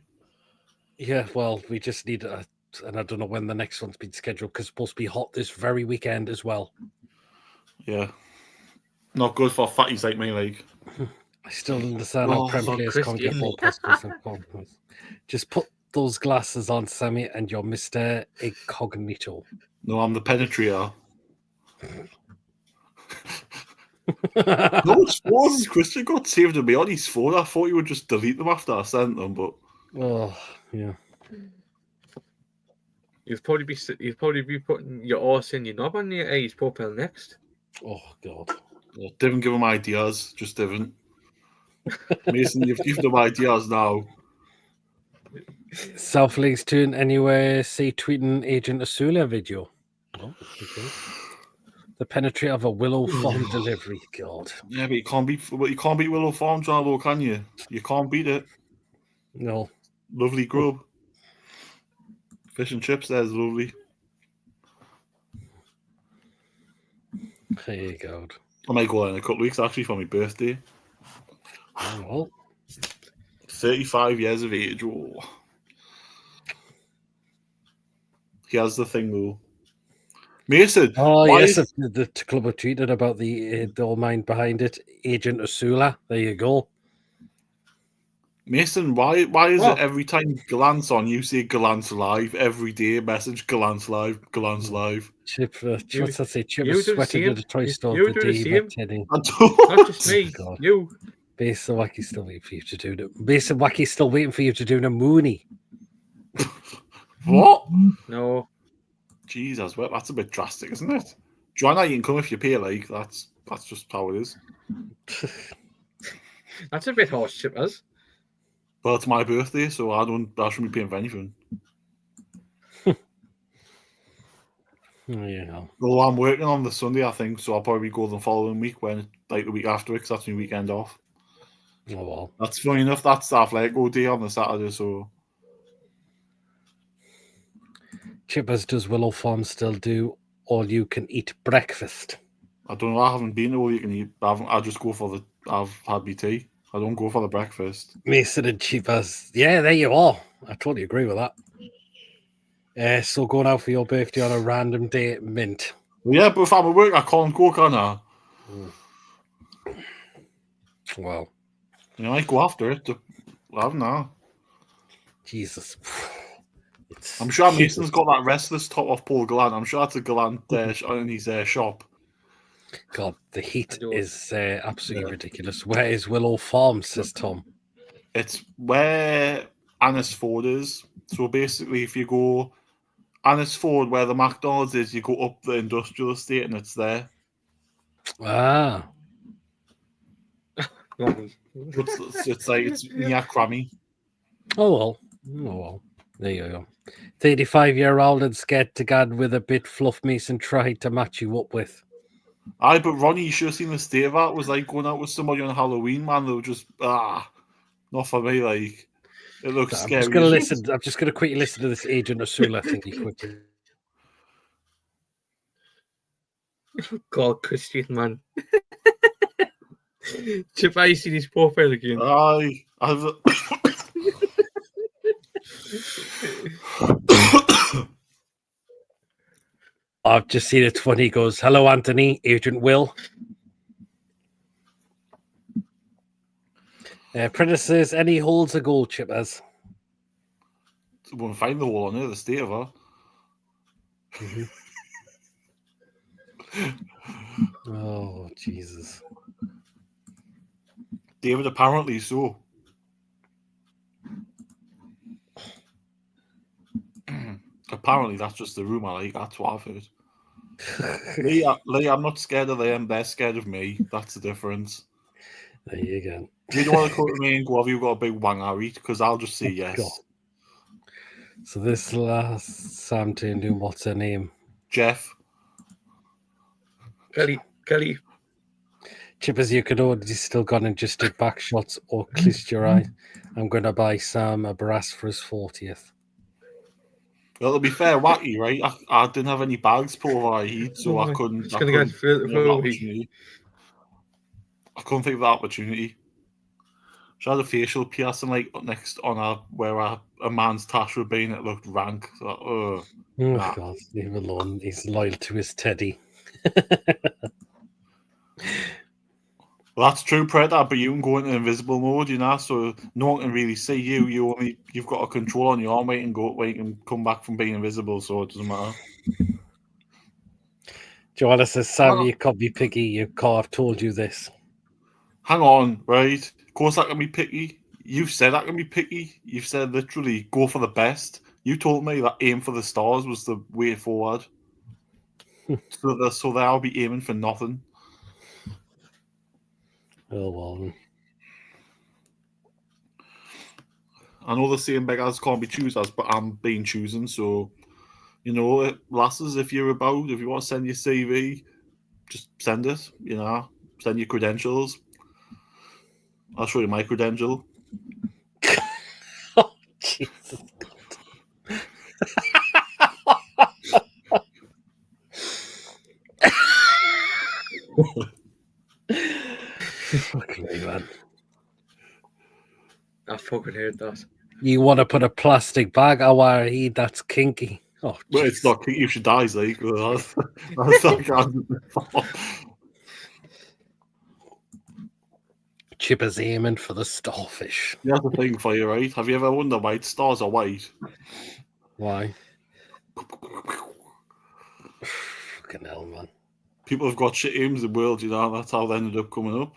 Yeah, well, we just need and I don't know when the next one's been scheduled because it's supposed to be hot this very weekend as well. Yeah. Not good for fatties like me, like. I still understand how Prem players can't get ball passes and confidence. Just put those glasses on, Sammy, and you're Mr. Incognito. No, I'm the penetrator. No, it's phones. Christian got saved to me on his phone. I thought you would just delete them after I sent them, but Oh, yeah. You'd probably be putting your arse in your knob on your eyes profile next. Oh, God. didn't give him ideas. Just didn't. Mason, you've given him ideas now. South League's turn anyway. See tweeting Agent Asula video. Oh, okay. The penetrate of a Willow Farm delivery. God. Yeah, but you can't beat Willow Farm, Jarlo, can you? You can't beat it. No. Lovely grub. Fish and chips there's lovely. There you go. I might go in a couple of weeks actually for my birthday. Oh, well. 35 years of age. Oh. Here's the thing though. Mason. Oh, yes, the club have tweeted about the all mind behind it. Agent Asula. There you go. Mason, why is it every time Glance on, you say Glance live every day? Message Glance live, Glance live. Chip, what's that say? Chip was sweating at the toy store You the do day the he met same. Teddy. Not just me. God. You. Base of Wacky's still waiting for you to do it. Base of Wacky's still waiting for you to do the Mooney. What? No. Jesus, well, that's a bit drastic, isn't it? Joanna, you can come if you pay. Like that's just how it is. That's a bit harsh, Chippers. Well, it's my birthday, so I shouldn't be paying for anything. Yeah. Well, I'm working on the Sunday, I think, so I'll probably go the following week the week after it, because that's my weekend off. Oh, well. That's funny enough. That's Athletic day on the Saturday, so. Chippers, does Willow Farm still do all you can eat breakfast? I don't know. I haven't been to all you can eat. I just go for I've had my tea. I don't go for the breakfast. Mason and Chippers. Yeah, there you are. I totally agree with that. So going out for your birthday on a random day at Mint. Well, yeah, but if I'm at work, I can't go, can I? Well. You know, I go after it. I haven't now. Jesus. I'm sure Mason's got that restless top off Paul Gallant. I'm sure that's a Gallant in his shop. God, the heat is absolutely ridiculous. Where is Willow Farm, says Tom? It's where Annisford is. So basically, if you go Annisford, where the McDonald's is, you go up the industrial estate and it's there. Ah. It's near Crammy. Oh, well. There you go. 35-year-old and scared to God with a bit fluff Mason tried to match you up with. Aye, but Ronnie, you should have seen the state of that. It was like going out with somebody on Halloween, man. They were just, not for me. Like, it looks I'm scary. just going to as shit. listen. I'm just going to quickly listen to this Agent Asula thingy quickly. God, Christian, man. Chip, I seen his profile again. Aye. I've just seen it when he goes, "Hello, Anthony, Agent Will." Printer says, "Any holes a goal, Chippers?" Won't find the wall on there, the state of her. Oh, Jesus. David, apparently so. Apparently, that's just the rumour. Like, that's what I've heard. Lee, I'm not scared of them. They're scared of me. That's the difference. There you go. You don't want to come to me and go, have you got a big wang, Harry? Because I'll just say yes. God. So this last Sam Tane doing what's her name? Jeff. Kelly. Chippers, you could order. He's still gone and just did back shots or closed your eye. I'm going to buy Sam a brass for his 40th. Well, to be fair, Wacky, right? I didn't have any bags put over my heat, so I couldn't. Just going to get for a week. I couldn't think of the opportunity. She had a facial piercing like next on her where a man's tash would be, and it looked rank. So, nah. God, leave him alone. He's loyal to his teddy. Well, that's true, Predator, but you can go into invisible mode, you know, so no one can really see you. You've got a control on your arm, wait, and go wait and come back from being invisible, so it doesn't matter. Joanna says, "Sam, you can't be picky. You can't have told you this." Hang on, right? Of course, I can be picky. You've said I can be picky. You've said literally go for the best. You told me that aim for the stars was the way forward. so they'll be aiming for nothing. Oh, well. I know the same beggars can't be choosers, but I'm being chosen. So, you know, lasses, if you want to send your CV, just send it, you know, send your credentials. I'll show you my credential. Oh, Jesus. Fuck me, man. I fucking heard that. You want to put a plastic bag? Oh, I that's kinky. Oh, Well, it's not you should die, like that's Chipper's aiming for the starfish. That's the thing for you, right? Have you ever wondered why stars are white? Why? Fucking hell, man. People have got shit aims in the world, you know, that's how they ended up coming up.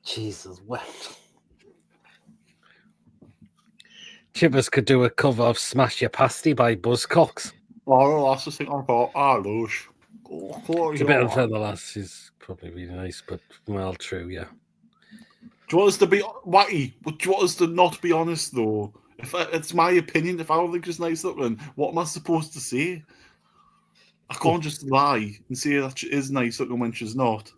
Jesus wept. Chippers could do a cover of Smash Your Pasty by Buzzcocks. Oh, that's the thing I thought. Lush. It's a bit unfair, the last is probably really nice, but well, true, yeah. Do you want us to be wacky? Do you want us to not be honest, though? It's my opinion. If I don't think it's nice looking, what am I supposed to say? I can't just lie and say that she is nice looking when she's not.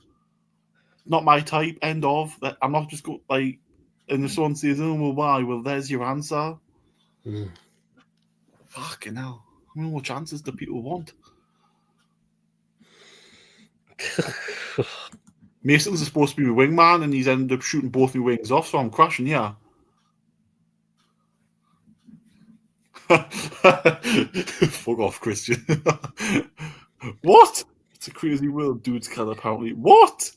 Not my type, end of. I'm not just going, like, and if someone says, oh, well, why? Well, there's your answer. Fucking hell. How many more chances do people want? Mason's supposed to be my wingman, and he's ended up shooting both my wings off, so I'm crashing, yeah. Fuck off, Christian. What? It's a crazy world, dudes can apparently. What?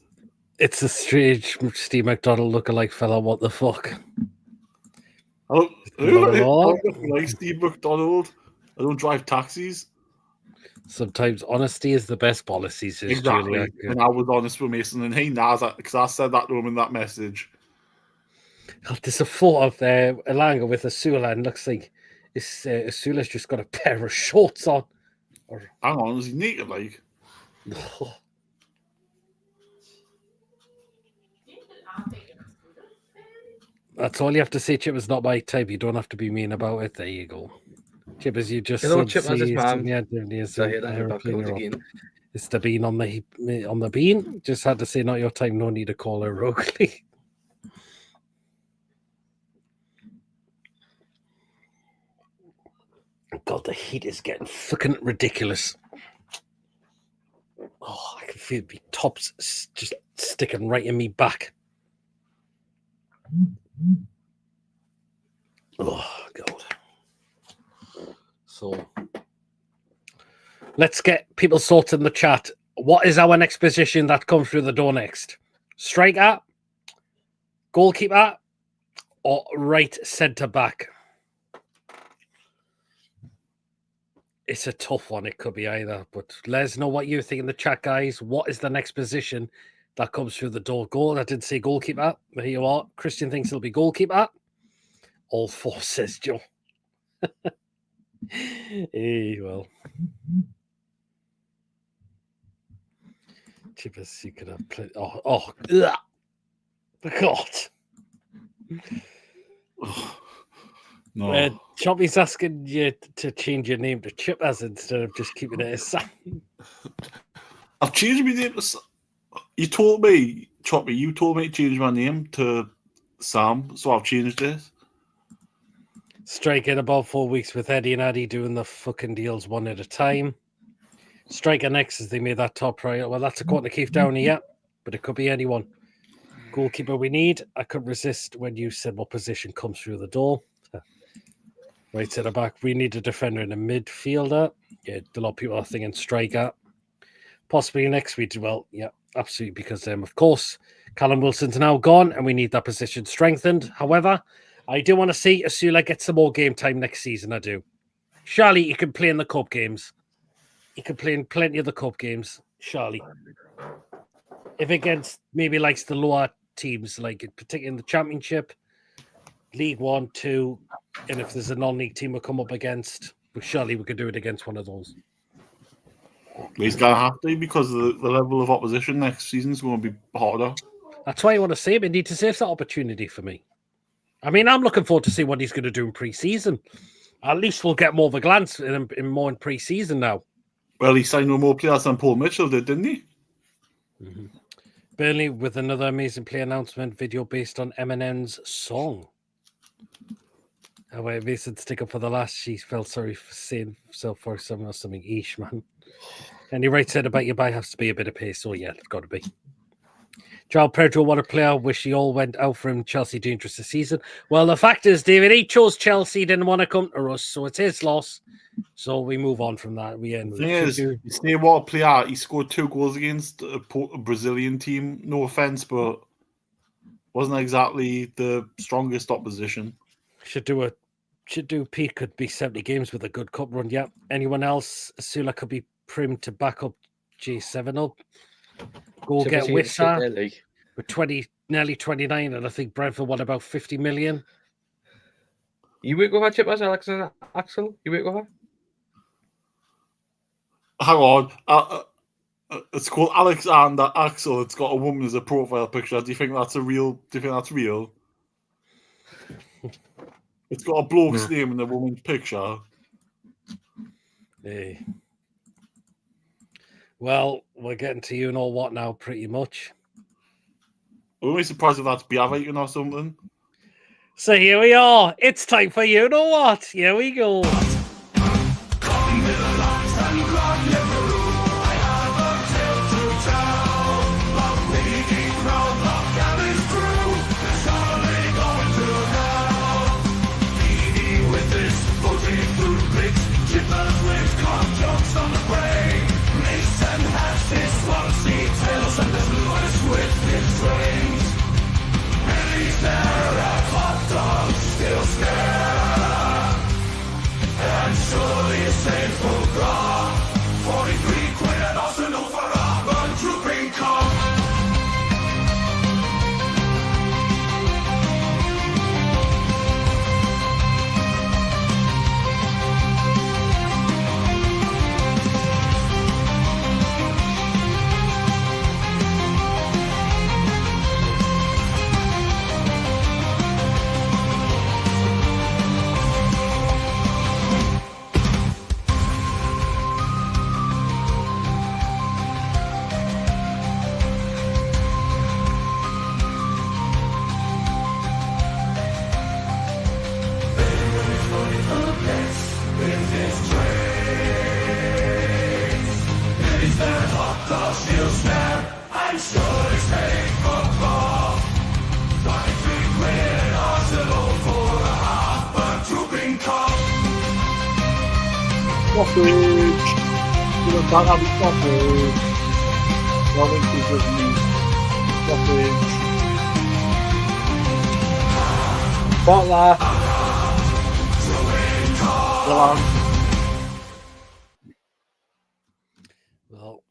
It's a strange Steve McDonald lookalike fella. What the fuck? I don't like Steve McDonald. I don't drive taxis. Sometimes honesty is the best policy, says Exactly. Julia. And I was honest with Mason, and he knows that because I said that to him in that message. God, there's a photo of Elanga with Asula, and looks like Asula's just got a pair of shorts on. Hang on, is he naked like? That's all you have to say, Chip is not my type. You don't have to be mean about it. There you go. Chip, as you just Chip has his mom. yeah, So here, that back out again. It's the bean on the bean. Just had to say, not your time. No need to call her ugly. God, the heat is getting fucking ridiculous. Oh, I can feel my tops just sticking right in me back. Oh, God. So, let's get people's thoughts in the chat. What is our next position that comes through the door next? Striker, goalkeeper, or right centre back? It's a tough one. It could be either, but let us know what you think in the chat, guys. What is the next position that comes through the door? Goal. I did say goalkeeper. But here you are. Christian thinks it'll be goalkeeper. All four, says Joe. Hey, well. Chippers, you could have played. Oh, ugh. God. No. Choppy's asking you to change your name to Chippers instead of just keeping it as Sam. I've changed my name to Sam. You told me, Choppy, to change my name to Sam, so I've changed it. Strike in about 4 weeks with Eddie and Addy doing the fucking deals one at a time. Striker next as they made that top priority. Well, that's according to Keith Downey, yeah, but it could be anyone. Goalkeeper we need. I couldn't resist when you said what position comes through the door. Right centre back. We need a defender and a midfielder. Yeah, a lot of people are thinking striker. Possibly next week. Well, yeah, absolutely. Because of course, Callum Wilson's now gone and we need that position strengthened. However, I do want to see Asula get some more game time next season. I do. Charlie, you can play in the cup games. He can play in plenty of the cup games. Charlie. If against maybe likes the lower teams, like particularly in the Championship, League 1, 2, and if there's a non-league team we'll come up against, but surely we could do it against one of those. He's going to have to because the level of opposition next season is going to be harder. That's why I want to see him. He needs to save that opportunity for me. I mean, I'm looking forward to see what he's going to do in pre-season. At least we'll get more of a glance in more in pre-season now. Well, he signed with more players than Paul Mitchell did, didn't he? Mm-hmm. Burnley with another amazing play announcement video based on Eminem's song. Oh, wait, Mason stick up for the last. She felt sorry for saying herself for something. Eesh, man. And he right said about your buy has to be a bit of pace. So yeah, it's got to be. João Pedro, what a player. Wish he all went out for him. Chelsea dangerous this season. Well, the fact is, David, he chose Chelsea, didn't want to come to us, so it's his loss. So we move on from that. We end. The thing is, you see what a player, he scored 2 goals against a Brazilian team. No offense, but wasn't exactly the strongest opposition. Should do Pete could be 70 games with a good cup run. Yeah. Anyone else? Sula could be primed to back up J7 up. Go get Wissa with nearly 29, and I think Brentford won about 50 million. You work with her, Chippers, Alex and Axel? You work with her? Hang on. It's called Alex and Axel. It's got a woman as a profile picture. Do you think that's real? It's got a bloke's name and a woman's picture. Hey. Well, we're getting to you know what now, pretty much. I'm only surprised if that's Biavican or something. So here we are. It's time for you know what. Here we go. And surely a safe God, 40 Sausage. Can't have it sausage. 1 inch of meat. Sausage. Butler. Go on. Well,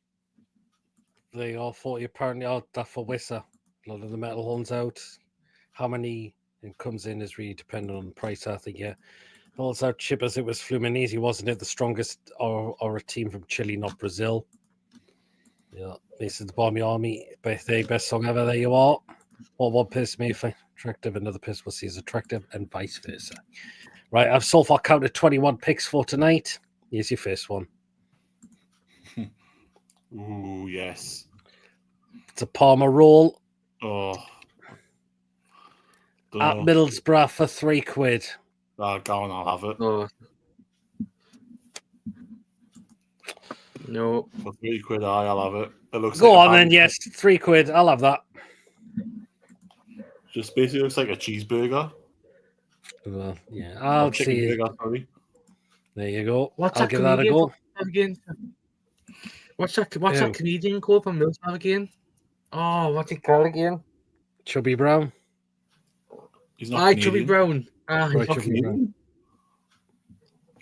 they all thought you apparently out that for Wissa. A lot of the metal horns out. How many it comes in is really dependent on the price, I think, yeah. Also, Chippers, it was Fluminense, wasn't it? The strongest or a team from Chile, not Brazil. Yeah, Mason's Barmy Army, best song ever. There you are. Well, one piss me attractive, another piss will see as attractive, and vice versa. Right, I've so far counted 21 picks for tonight. Here's your first one. Ooh, yes. It's a Parma roll Oh. at Middlesbrough for £3. Go on, I'll have it. Oh. No. For £3, I'll have it. It looks Go like on then, yes, £3. I'll have that. Just basically looks like a cheeseburger. Well, yeah, I'll chicken see. burger, sorry. There you go. What's I'll that give that a go. again? What's that Canadian called from Middlesbrough again? Oh, what's it called again? Chubby Brown. He's not Canadian. Chubby Brown. Right, Not Chubby Canadian?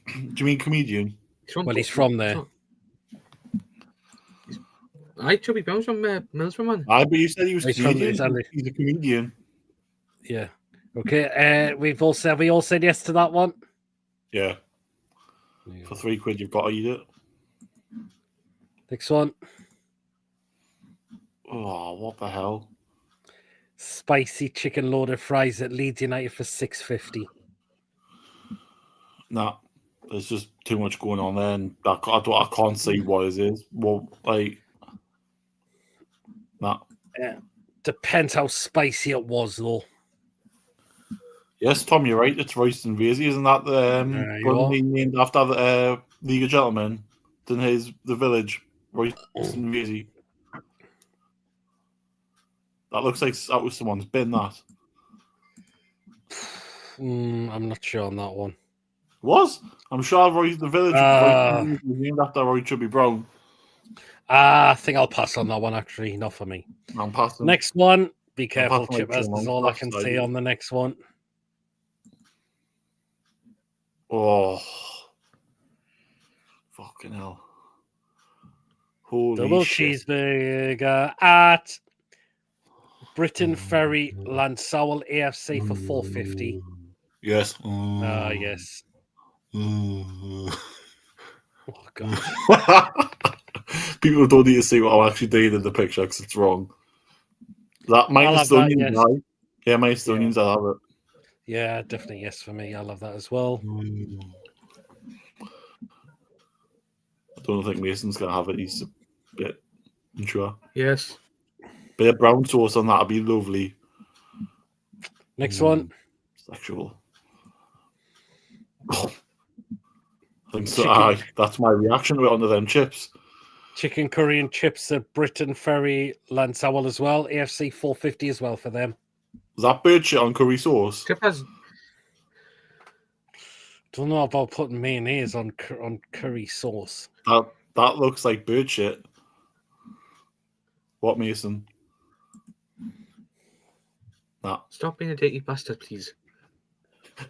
Do you mean comedian? Well, he's from there. Chubby Brown's from Middlesbrough, man. But you said he was He's Canadian. from- He's a comedian. Yeah. Okay. We all said yes to that one. Yeah. For £3, you've got to eat it. Next one. Oh, what the hell? Spicy chicken loaded fries at Leeds United for £6.50. Nah, there's just too much going on there, and I can't see what it is. Well, like, nah. Yeah. Depends how spicy it was, though. Yes, Tom, you're right. It's Royston Vasey, isn't that the brother named after the League of Gentlemen? Then his the village, Royston Vasey. That looks like that was someone's bin. That I'm not sure on that one. was. I'm sure the village was named after Roy Chubby Brown. I think I'll pass on that one. Actually, not for me. I'm passing. Next one. Be careful, passing like Chippers. That's all I can say on the next one. Oh, fucking hell! Holy Double shit. cheeseburger at Britain Ferry Lansowell AFC for £4.50. Yes. Yes. Oh god. People don't need to see what I'm actually doing in the picture because it's wrong. That minus the onions, yes. right? Yeah, minus the onions, I'll have it. Yeah, definitely yes for me. I love that as well. I don't think Mason's gonna have it. He's a bit unsure. Yes. Bit of brown sauce on that'd be lovely. Next one. Sexual. Oh. I think so. That's my reaction to it under them chips. Chicken curry and chips at Britain Ferry Lansowell as well. AFC £4.50 as well for them. Is that bird shit on curry sauce? Chippers. Don't know about putting mayonnaise on curry sauce. That looks like bird shit. What, Mason? Nah. Stop being a dirty bastard, please. I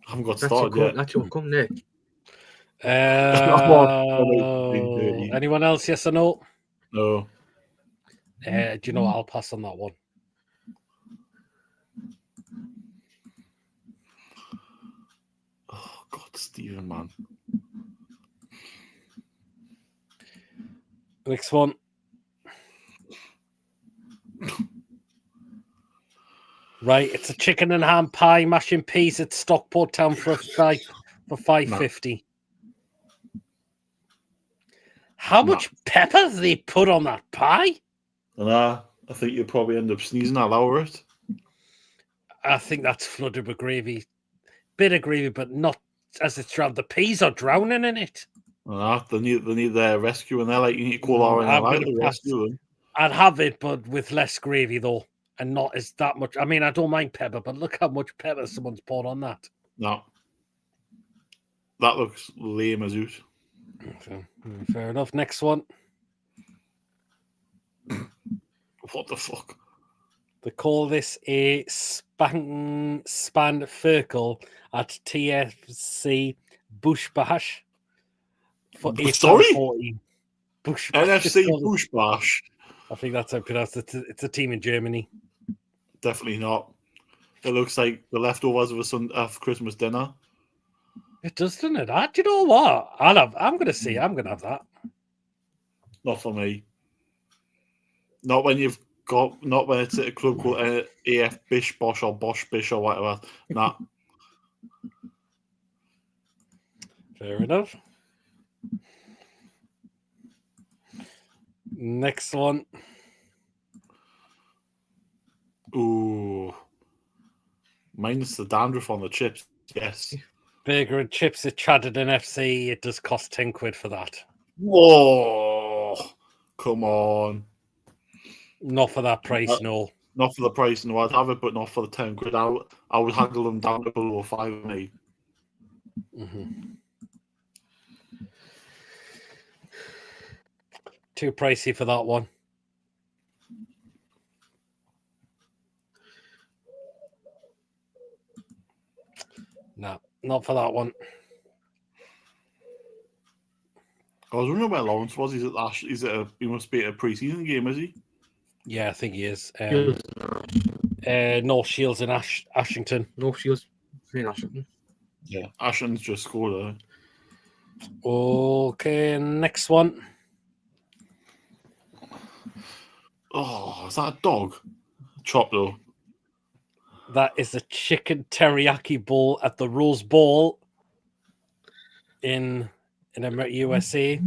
haven't got started yet. That's your come there. Anyone else? Yes or no? No. Do you know what? I'll pass on that one. Oh God, Stephen, man. Next one. Right, it's a chicken and ham pie, mashing peas at Stockport Town for £5.50. How much pepper do they put on that pie? I think you'll probably end up sneezing all over it. I think that's flooded with gravy. Bit of gravy, but not as it's drowned. The peas are drowning in it. They need their rescue, and they're like, you need to call our to rescue them. I'd have it, but with less gravy though, and not as that much. I mean, I don't mind pepper, but look how much pepper someone's poured on that. No. That looks lame as out. Okay, fair enough. Next one. What the fuck? They call this a span circle at TFC Bush Bash for Sorry? £8.40. Bush Bash. NFC Bush Bash. I think that's how pronounced it. It's a team in Germany. Definitely not. It looks like the leftovers of Christmas dinner. It does, doesn't it? Do you know what? I'm gonna see. I'm gonna have that. Not for me. Not when it's at a club called AF Bish Bosh or Bosh Bish or whatever. Nah. Fair enough. Next one. Ooh. Minus the dandruff on the chips. Yes. Burger and chips at Chadderton FC. It does cost £10 for that. Whoa. Come on. Not for that price, no. Not for the price, no. I'd have it, but not for the £10. I would haggle them down to below 5 of me. Too pricey for that one. No, not for that one. I was wondering where Lawrence was. He must be at a pre-season game, is he? Yeah, I think he is. North Shields in Ashington. North Shields in Ashington. Yeah, Ashton's just scored. Okay, next one. Oh, is that a dog? Chop though. That is a chicken teriyaki bowl at the Rose Bowl in USA.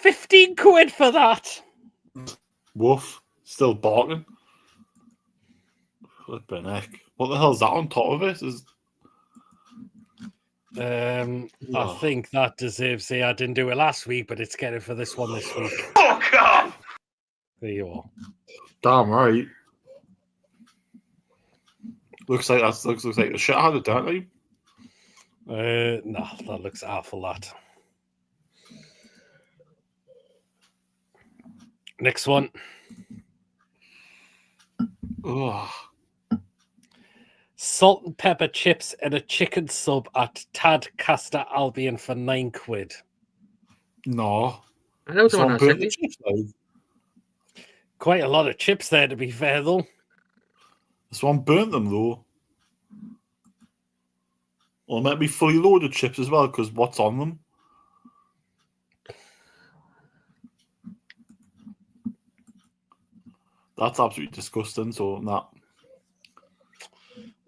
£15 for that. Woof. Still barking. Flipping heck. What the hell's that on top of it? I think that deserves I didn't do it last week, but it's getting for this one this week. Fuck off! There you are. Damn right. Looks like the shit out of it, don't they? No, that looks awful. That. Next one. Ugh. Salt and pepper chips and a chicken sub at Tadcaster Albion for £9. No. I know someone Someone burnt has the it. chips, though. Quite a lot of chips there, to be fair, though. Someone burnt them, though. Or it might be fully loaded chips as well, because what's on them? That's absolutely disgusting, so nah.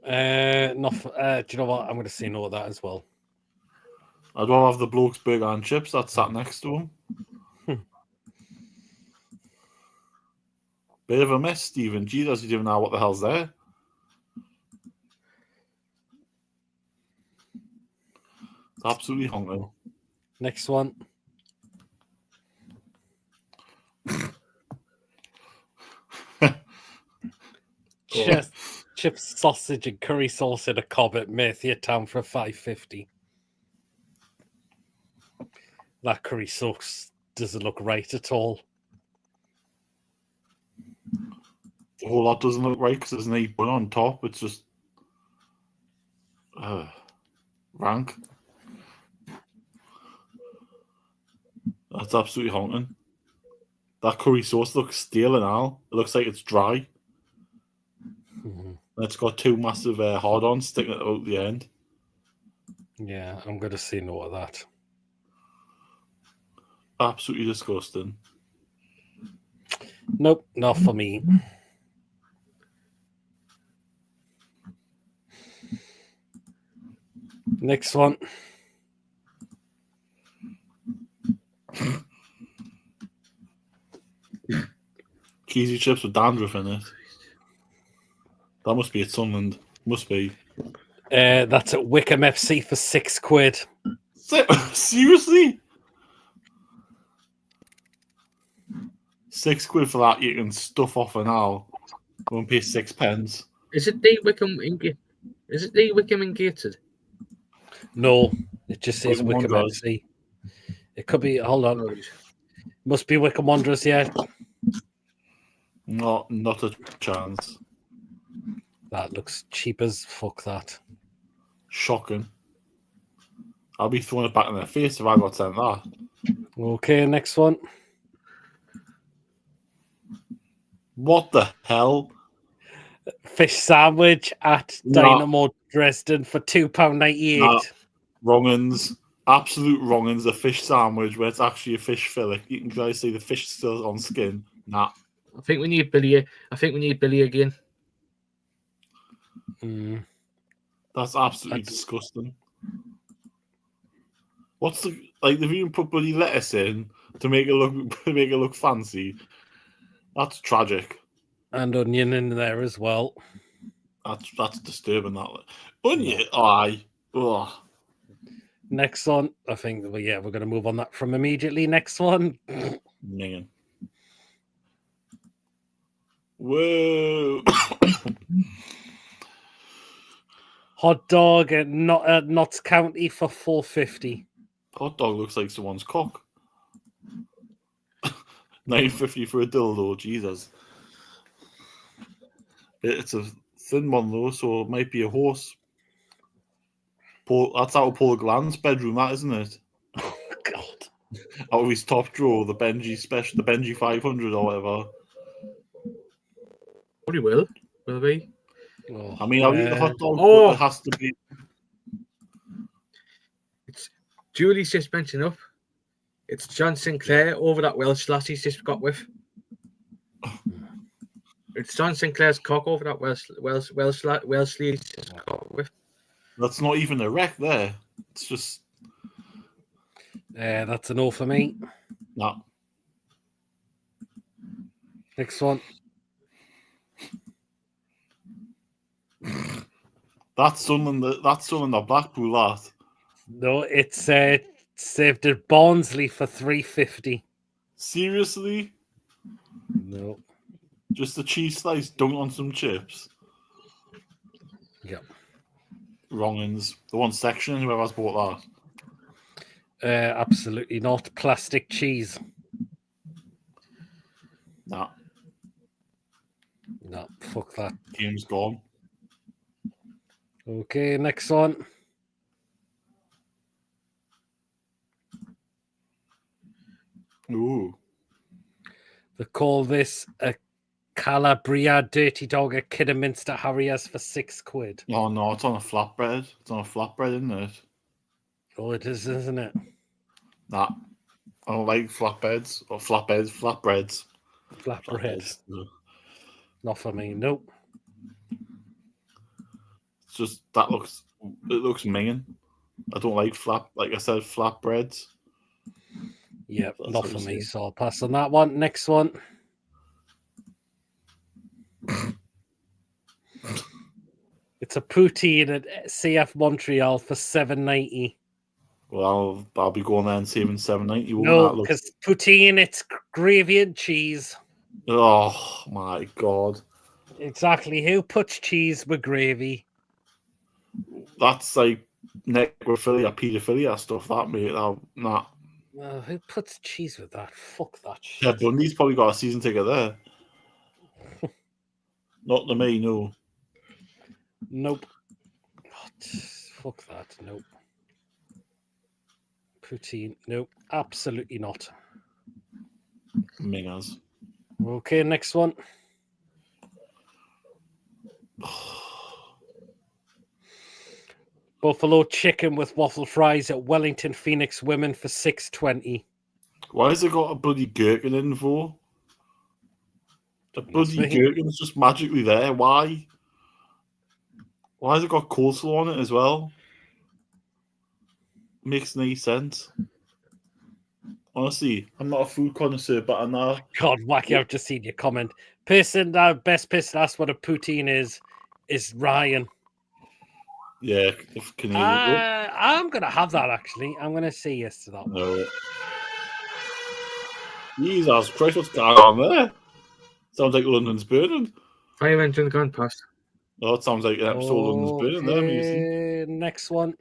Do you know what? I'm going to say no to that as well. I'd rather have the bloke's burger and chips that's sat next to him. Bit of a mess, Stephen. Jesus, you don't even know what the hell's there. It's absolutely hungry. Next one. Chips, sausage, and curry sauce in a cob at Merthyr Town for £5.50. That curry sauce doesn't look right at all. The whole lot doesn't look right because there's no bun on top. It's just rank. That's absolutely haunting. That curry sauce looks stale and all. It looks like it's dry. It's got two massive hard-ons sticking out the end. Yeah, I'm going to say no to that. Absolutely disgusting. Nope, not for me. Next one. Cheesy chips with dandruff in it. That must be at Sunderland. Must be. That's at Wickham FC for £6. Seriously? £6 for that you can stuff off an hour. Go and pay 6 pence. Is it the Wickham in Is it the Wickham in Gated? No, It just says Wickham Wickham Wanderers. FC. It could be. Hold on. Right. Must be Wickham Wanderers. Yeah, Not a chance. that looks cheap as fuck. That. Shocking. I'll be throwing it back in their face if I got sent that. Okay, next one. What the hell? Fish sandwich at No. Dynamo Dresden for £2.98. Nah. Wrong'uns. Absolute wrong'uns. A fish sandwich where it's actually a fish fillet. You can guys see the fish still on skin. Nah. I think we need Billy. I think we need Billy again. Mm. That's absolutely disgusting. What's the like? They've even put bloody lettuce in to make it look fancy. That's tragic. And onion in there as well. That's disturbing. That onion. Aye. Ugh. Next one, I think. Well, yeah, we're going to move on that from immediately. Next one. Minging. Whoa. Hot dog at Notts County for £4.50. Hot dog looks like someone's cock. $9.50 for a dildo, Jesus. It's a thin one though, so it might be a horse. That's out of Paul Gland's bedroom, that isn't it? Oh God! Out of his top drawer, the Benji special, the Benji 500 or whatever. Probably will be. Oh, I mean, I'll eat the hot dog, Oh. but it has to be. It's Julie's just mentioned up. It's John Sinclair over that Welsh lass he's just got with. It's John Sinclair's cock over that Welsh he's just got with. That's not even a wreck there. It's just that's a no for me. nah. Next one. That's something the Blackpool that. No, it's saved at Barnsley for £3.50. Seriously? No. Just a cheese slice dunked on some chips. Yep. Wrong'uns. The one section, whoever's bought that. Absolutely not. Plastic cheese. Nah. No, fuck that. Game's gone. Okay, next one. Ooh. They call this a Calabria Dirty Dog at Kidderminster Harriers for £6. Oh no, it's on a flatbread. It's on a flatbread, isn't it? Oh, it is, isn't it? Nah. I don't like flatbreads. Or flatbreads. Flatbread. Not for me, nope. It's just it looks minging. I don't like like I said, flatbreads. Yeah, That's not what for you me, say. so I'll pass on that one. Next one. It's a poutine at CF Montreal for $7.90. Well, I'll be going there and saving $7.90. No, because poutine, it's gravy and cheese. Oh my god. Exactly. Who puts cheese with gravy? That's like necrophilia, paedophilia stuff, that mate. Nah. Who puts cheese with that? Fuck that shit. Yeah, Bundy's probably got a season ticket there. Not to me, no. Nope. God, fuck that. Nope. Poutine. Nope. Absolutely not. Mingers. Okay, next one. Buffalo chicken with waffle fries at Wellington Phoenix Women for $6.20. Why has it got a bloody gherkin in for? The bloody me. gherkin's just magically there. Why? Why has it got coleslaw on it as well? Makes no sense. Honestly, I'm not a food connoisseur, but I know. God, Wacky, I've just seen your comment. Best person asked what a poutine is Ryan. Yeah, if Canadian. I'm going to have that, actually. I'm going to say yes to that one. No. Jesus Christ, what's going on there? Sounds like London's burning. Fire engine gone past. Oh, it sounds like an episode of London's burning there, Mason. Next one.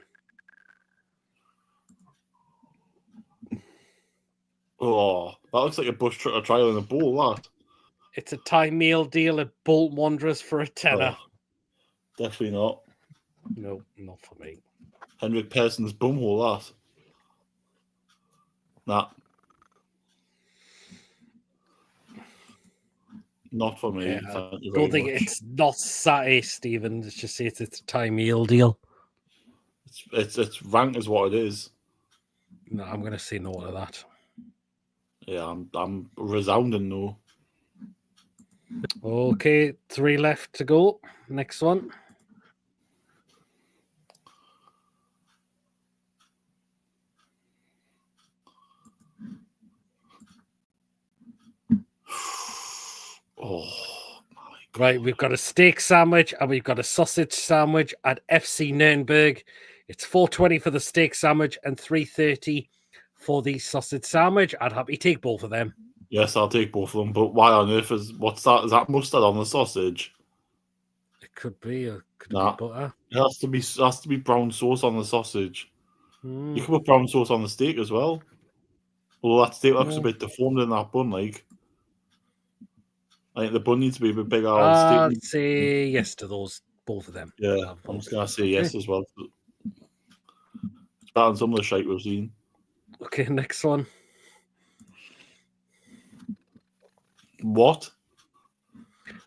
Oh, that looks like a bush trucker trial in a bowl, that. It's a Thai meal deal at Bolton Wanderers for a tenner. Oh, definitely not. No, not for me. Henrik Persson's bumhole, that. Nah. Not for me. Yeah, Thank you I don't very think much. it's not satay, Stephen. It's just it's a Thai meal deal. It's rank is what it is. No, I'm going to say no to that. Yeah, I'm resounding no. Okay, 3 left to go. Next one. Oh my God. Right, we've got a steak sandwich and we've got a sausage sandwich at FC Nürnberg. It's $4.20 for the steak sandwich and $3.30 for the sausage sandwich. I'd happily take both of them. Yes, I'll take both of them. But why on earth what's that? Is that mustard on the sausage? It could be, or could it Nah. be butter? It has to be brown sauce on the sausage. Hmm. You can put brown sauce on the steak as well. Although that steak looks a bit deformed in that bun, like. I think the bun needs to be a bit bigger. I'll say yes to those, both of them. Yeah, I'm just gonna say yes as well. It's better than some of the shite we've seen. Okay, next one. What?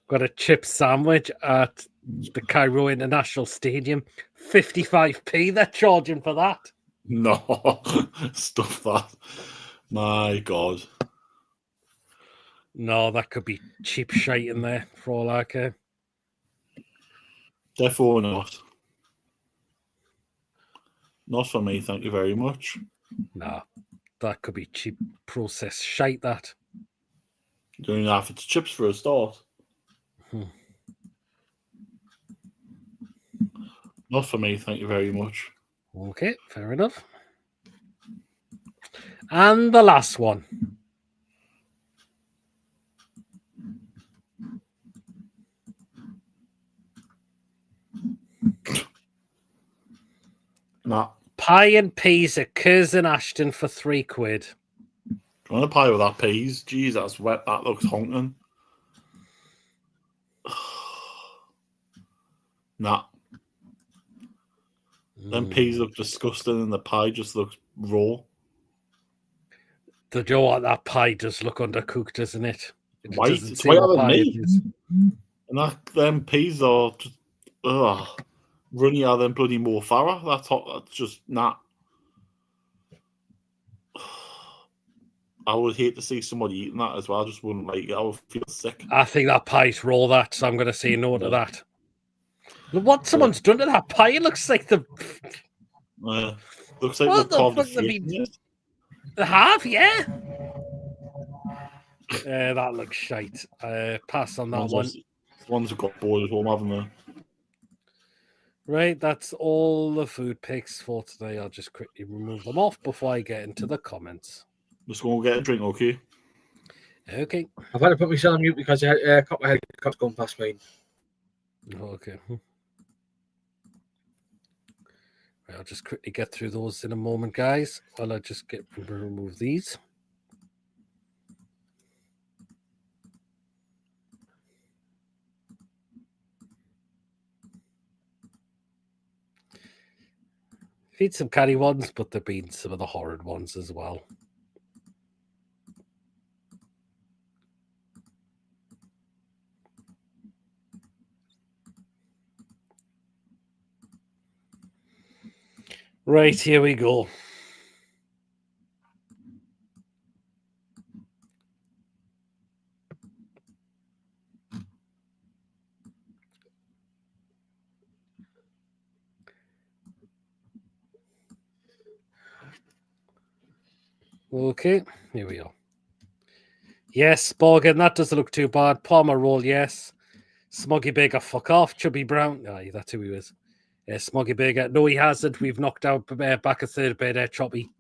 Got a chip sandwich at the Cairo International Stadium. 55p they're charging for that. No, stuff that. My God. No, that could be cheap shite in there for all I care. Therefore not. Not for me, thank you very much. Nah, that could be cheap processed shite, that. You don't even have its chips for a start. Not for me, thank you very much. Okay, fair enough. And the last one. Nah. Pie and peas at Curzon Ashton for £3. Do you want a pie with that peas? Jeez, that's wet. That looks honking. Nah. Them peas look disgusting and the pie just looks raw. The dough on that pie does look undercooked, doesn't it? It White? doesn't It's say whiter what than pie me. it is. And them peas are just runnier than bloody Mo Farah. That's hot. That's just not. I would hate to see somebody eating that as well. I just wouldn't like it. I would feel sick. I think that pie's raw, that, so I'm going to say no to that. Look what someone's done to that pie. It looks like the... Looks like What they've the carved a fuck they face mean? in it. The half, yeah. That looks shite. Pass on that one. Ones have got bored at home, haven't they? Right, that's all the food picks for today. I'll just quickly remove them off before I get into the comments. Just go and get a drink, okay? Okay. I've had to put myself on mute because I had a couple of helicopters going past me. Okay. Right, I'll just quickly get through those in a moment, guys. While I just remove these. Feed some canny ones, but there have been some of the horrid ones as well. Right, here we go. Okay, here we go. Yes, Borgen, that doesn't look too bad. Palmer roll, yes. Smoggy Baker, fuck off. Chubby Brown, aye, that's who he was. Smoggy Baker, no, he hasn't. We've knocked out back a third bed there, Choppy.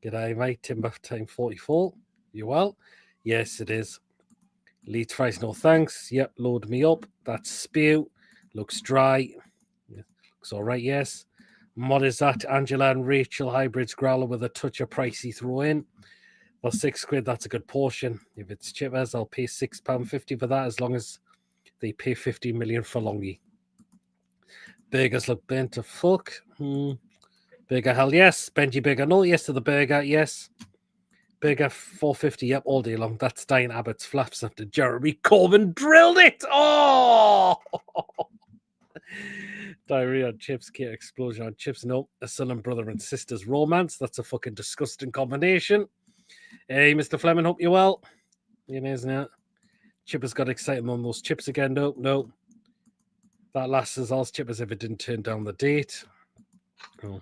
G'day, mate. Timber time 44. You well? Yes, it is. Leeds fries, no thanks. Yep, load me up. That's spew. Looks dry. Looks all right, yes. What is that? Angela and Rachel hybrids growler with a touch of pricey throw in. Well, £6, that's a good portion. If it's chippers, I'll pay £6.50 for that, as long as they pay 50 million for Longy. Burgers look burnt to fuck. Burger, hell yes. Benji Burger, no. Yes to the burger, yes. Burger, 450, yep, all day long. That's Diane Abbott's flaps after Jeremy Corbyn drilled it. Oh! Diarrhea on chips, Kate explosion on chips. No, a son and brother and sister's romance. That's a fucking disgusting combination. Hey, Mr. Fleming, hope you're well. You know, isn't it? Chippers got excited on those chips again. No. That lasts as all chippers ever didn't turn down the date. Oh.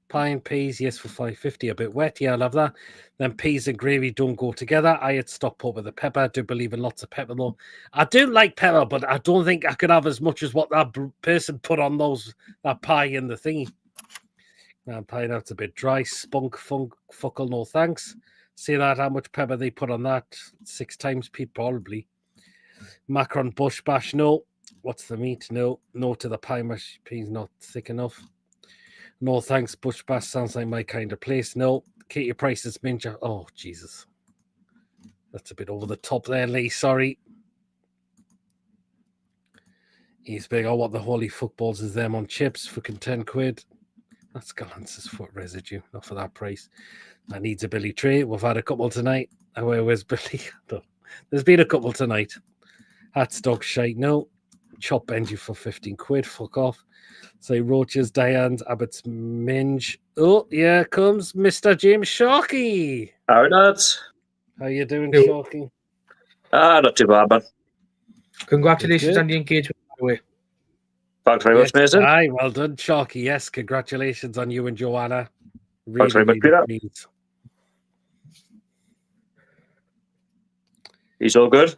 Pie and peas, yes, for $5.50. A bit wet, yeah, I love that. Then peas and gravy don't go together. I had stopped up with the pepper. I do believe in lots of pepper, though. I do like pepper, but I don't think I could have as much as what that person put on that pie in the thingy. Now, pie, that's a bit dry. Spunk, funk, fuckle, no thanks. See that, how much pepper they put on that? 6 times, Pete, probably. Macaron bush bash, no. What's the meat? No. No to the pie mash. Peas not thick enough. No thanks, bush bash sounds like my kind of place. No. Katie Price's minja. Oh, Jesus. That's a bit over the top there, Lee. Sorry. He's big. Oh, what the holy footballs is them on chips? Fucking £10. That's Galance's foot residue. Not for that price. That needs a Billy tray. We've had a couple tonight. Where's Billy? There's been a couple tonight. Hats dog shite. No. Chop Benji for £15. Fuck off. Say Roaches, Diane's, Abbott's Minge. Oh, here comes Mr. James Sharkey. How nuts? How you doing, Yo. Sharkey? Not too bad, man. Congratulations Good. on the engagement, by the way. Thanks very much, Mason. Aye, well done, Sharkey. Yes, congratulations on you and Joanna. Really, Thanks very much, Peter. pleased. He's all good?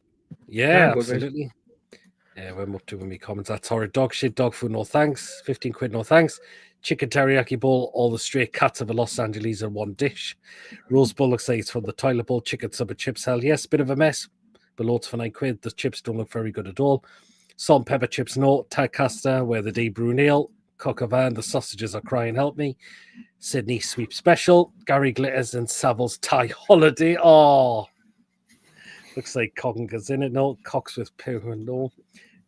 Yeah, good, mate. absolutely. Yeah, we're up to with me comments. That's horrid dog shit, dog food, no thanks. £15, no thanks. Chicken teriyaki bowl, all the stray cats of a Los Angeles in one dish. Rose Bull looks like it's from the toilet bowl. Chicken sub and chips, hell yes, bit of a mess. But loads for £9. The chips don't look very good at all. Salt and pepper chips, no. Tadcaster, where the day brew nail. Coq au vin, the sausages are crying, help me. Sydney sweep special. Gary Glitters and Savills Thai holiday. Oh, looks like Cogginger's in it. No, Cox with poo.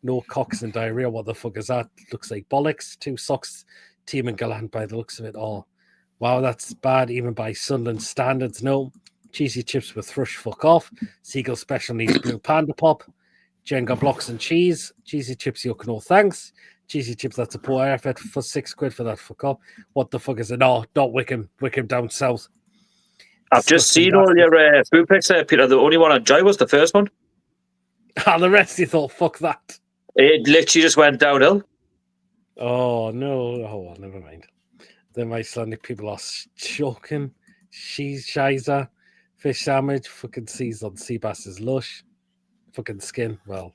No Cox and diarrhea. What the fuck is that? Looks like bollocks. 2 socks. Team and Gallant by the looks of it. Oh, wow, that's bad even by Sunderland standards. No. Cheesy chips with thrush. Fuck off. Seagull special needs blue panda pop. Jenga blocks and cheese. Cheesy chips, yuck, no thanks. Cheesy chips, that's a poor effort for £6 for that. Fuck off. What the fuck is it? No, not Wickham. Wickham down south. I've just seen all your food pics there, Peter. The only one I enjoyed was the first one. And the rest, you thought, fuck that. It literally just went downhill. Oh, no. Oh, well, never mind. Them Icelandic people are choking. Shiza, fish sandwich, fucking seasoned sea bass is lush. Fucking skin. Well,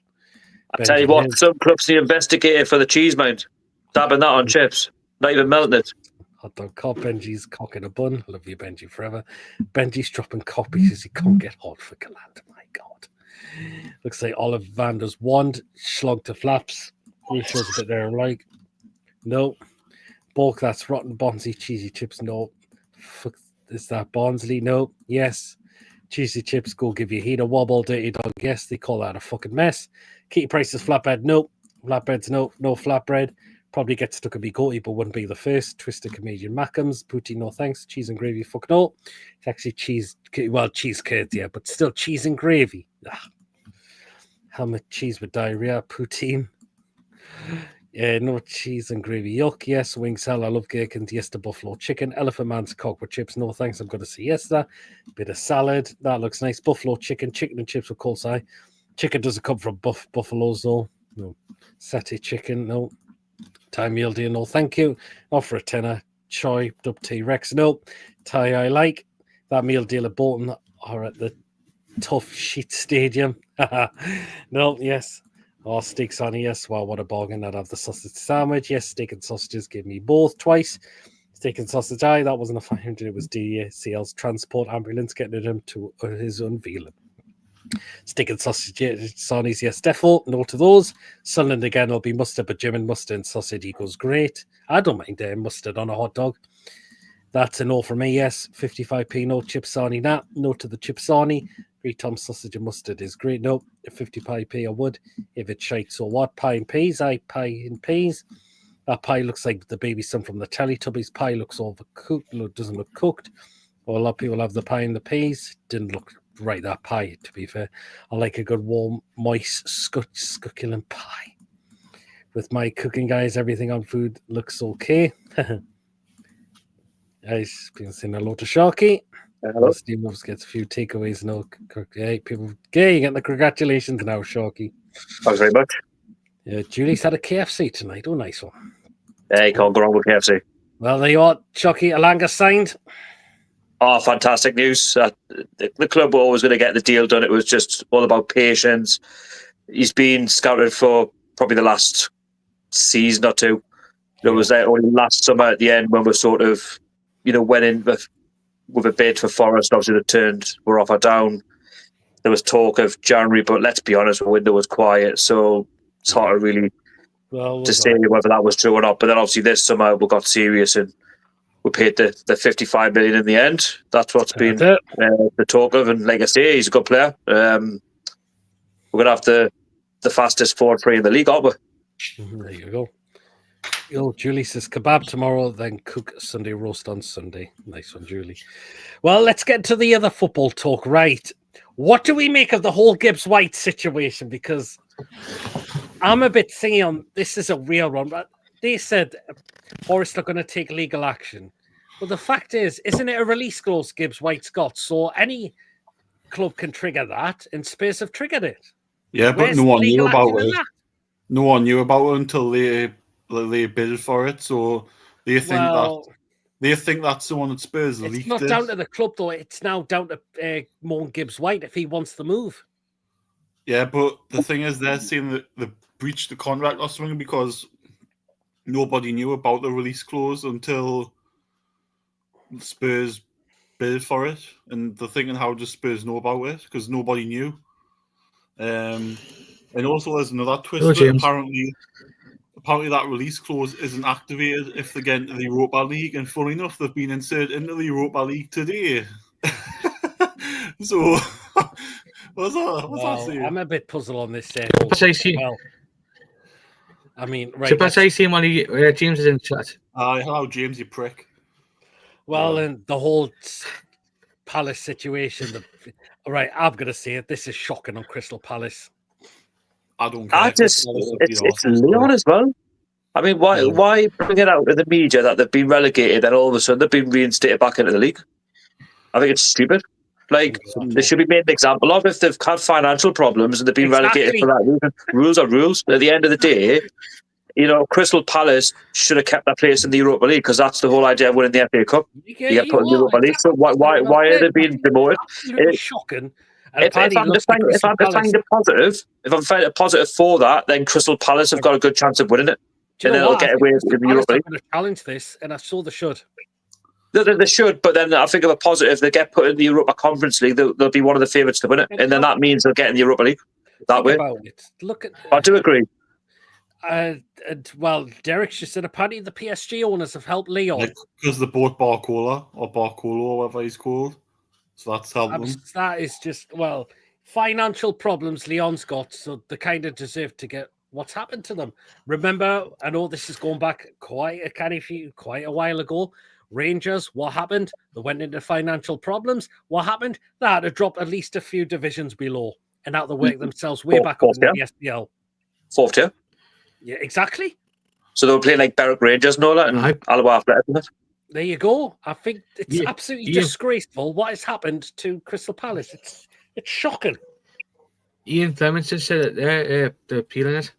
I tell you what, some clubs the investigator for the cheese mount. Dabbing that on chips. Not even melting it. Hot dog cop, Benji's cock in a bun. Love you, Benji, forever. Benji's dropping copies because he can't get hot for Gallant. My God. Looks like Olive Vander's wand. Slug to flaps. Rachel's a bit there, like. No. Bulk, that's rotten Bonzi. Cheesy chips, no. Fuck, is that Bonsley? No. Yes. Cheesy chips, go give you heat a wobble. Dirty dog, yes. They call that a fucking mess. Katie Price's flatbread, no. Flatbreads, no. No flatbread. Probably get stuck in me goatee, but wouldn't be the first. Twisted Canadian Macams. Poutine, no thanks. Cheese and gravy, fuck no. It's actually cheese, well, cheese curds, yeah, but still cheese and gravy. Ah. How much cheese with diarrhea? Poutine. Yeah, no cheese and gravy. Yuck, yes. Wings, hell, I love gherkins. Yes to buffalo chicken. Elephant man's cock with chips. No thanks, I'm going to say yes to that. Bit of salad. That looks nice. Buffalo chicken. Chicken and chips with coleslaw. Chicken doesn't come from buffaloes, though. No. Satay chicken, no. Thai meal deal, no thank you. Offer a tenner. Chopped up T-Rex, no. Thai I like. That meal deal at Bolton or at the Tough Sheet Stadium. No, yes. Oh, steaks on, yes. Wow, what a bargain. I'd have the sausage sandwich. Yes, steak and sausages. Give me both twice. Steak and sausage, aye. That wasn't a 500. It was DCL's transport ambulance getting him to his unveiling. Steak and sausage, Sonny's, yes, defo. No to those. Sunderland again will be mustard, but Jim and mustard and sausage equals great. I don't mind mustard on a hot dog. That's a no for me, yes. 55p, no chipsani. Nah, no to the chipsani. 3 Tom sausage and mustard is great. No, 55p I would. If it's shite, so what? Pie and peas? Pie and peas. That pie looks like the baby son from the Teletubbies. Pie looks overcooked, doesn't look cooked. Well, a lot of people have the pie and the peas. Didn't look right, that pie, to be fair. I like a good warm, moist, succulent pie. With my cooking, guys, everything on food looks okay. Guys, been saying hello to Sharky. Hello. Steve Moves gets a few takeaways. No, hey, people, you getting the congratulations now, Sharky. Thanks very much. Yeah, Julie's had a KFC tonight. Oh, nice one. Yeah, you can't go wrong with KFC. Well, there you are, Sharky. Alanga signed. Oh, fantastic news. The club were always going to get the deal done. It was just all about patience. He's been scouted for probably the last season or two. It was there only last summer at the end when we sort of, went in with a bid for Forest. Obviously, were offered down. There was talk of January, but let's be honest, the window was quiet. So it's hard to really to say whether that was true or not. But then obviously this summer we got serious and we paid the 55 million in the end. That's what's been the talk of. And like I say, he's a good player. We're going to have the fastest forward three in the league, aren't we? There you go. Julie says kebab tomorrow, then cook Sunday, roast on Sunday. Nice one, Julie. Well, let's get to the other football talk. Right. What do we make of the whole Gibbs White situation? Because I'm a bit thingy on this is a real one, but they said Forest are going to take legal action. Well, the fact is, isn't it a release clause Gibbs White's got? So any club can trigger that, and Spurs have triggered it. Yeah, but Where's no one the knew legal about action in it. that? No one knew about it until they bid for it. So they think that's the one that Spurs leaked. It's not down to the club, though. It's now down to Moan Gibbs White if he wants to move. Yeah, but the thing is, they're saying that they breached the contract or something because nobody knew about the release clause until Spurs bid for it. And they're thinking, how does Spurs know about it? Because nobody knew. And also, there's another twist. Apparently, that release clause isn't activated if they get into the Europa League. And funny enough, they've been inserted into the Europa League today. So, what's that saying? I'm a bit puzzled on this. Well, I mean, right. Let's say James is in the chat. Hello, James, you prick. Well, and the whole Palace situation. Right, I'm going to say it. This is shocking on Crystal Palace. I don't care. It's Leon as well. I mean, why bring it out in the media that they've been relegated and all of a sudden they've been reinstated back into the league? I think it's stupid. Like, they should be made an example of if they've had financial problems and they've been relegated for that reason. Rules are rules. At the end of the day, Crystal Palace should have kept their place in the Europa League because that's the whole idea of winning the FA Cup. You get put in the Europa League. So why are they being demoted? It's shocking. If I'm defining a positive for that, then Crystal Palace have got a good chance of winning it. And then they'll get away with the Europa League. I'm going to challenge this, and I saw they should. They should, but then I think of a positive. They get put in the Europa Conference League, they'll be one of the favourites to win it. And then that means they'll get in the Europa League that way. I do agree. Well, Derek's just said apparently the PSG owners have helped Leon. Because they bought Barcola or whatever he's called. So that's helped them. That is just, financial problems Leon's got, so they kind of deserve to get what's happened to them. Remember, I know this is going back quite a while ago. Rangers, what happened? They went into financial problems. What happened? They had to drop at least a few divisions below, and now they work themselves way back up in the SPL. Fourth tier. Yeah, exactly. So they were playing like Berwick Rangers and all that, and Alloa Athletic, isn't it? There you go. I think it's absolutely disgraceful what has happened to Crystal Palace. It's shocking. Ian Clemenson said that they're appealing it.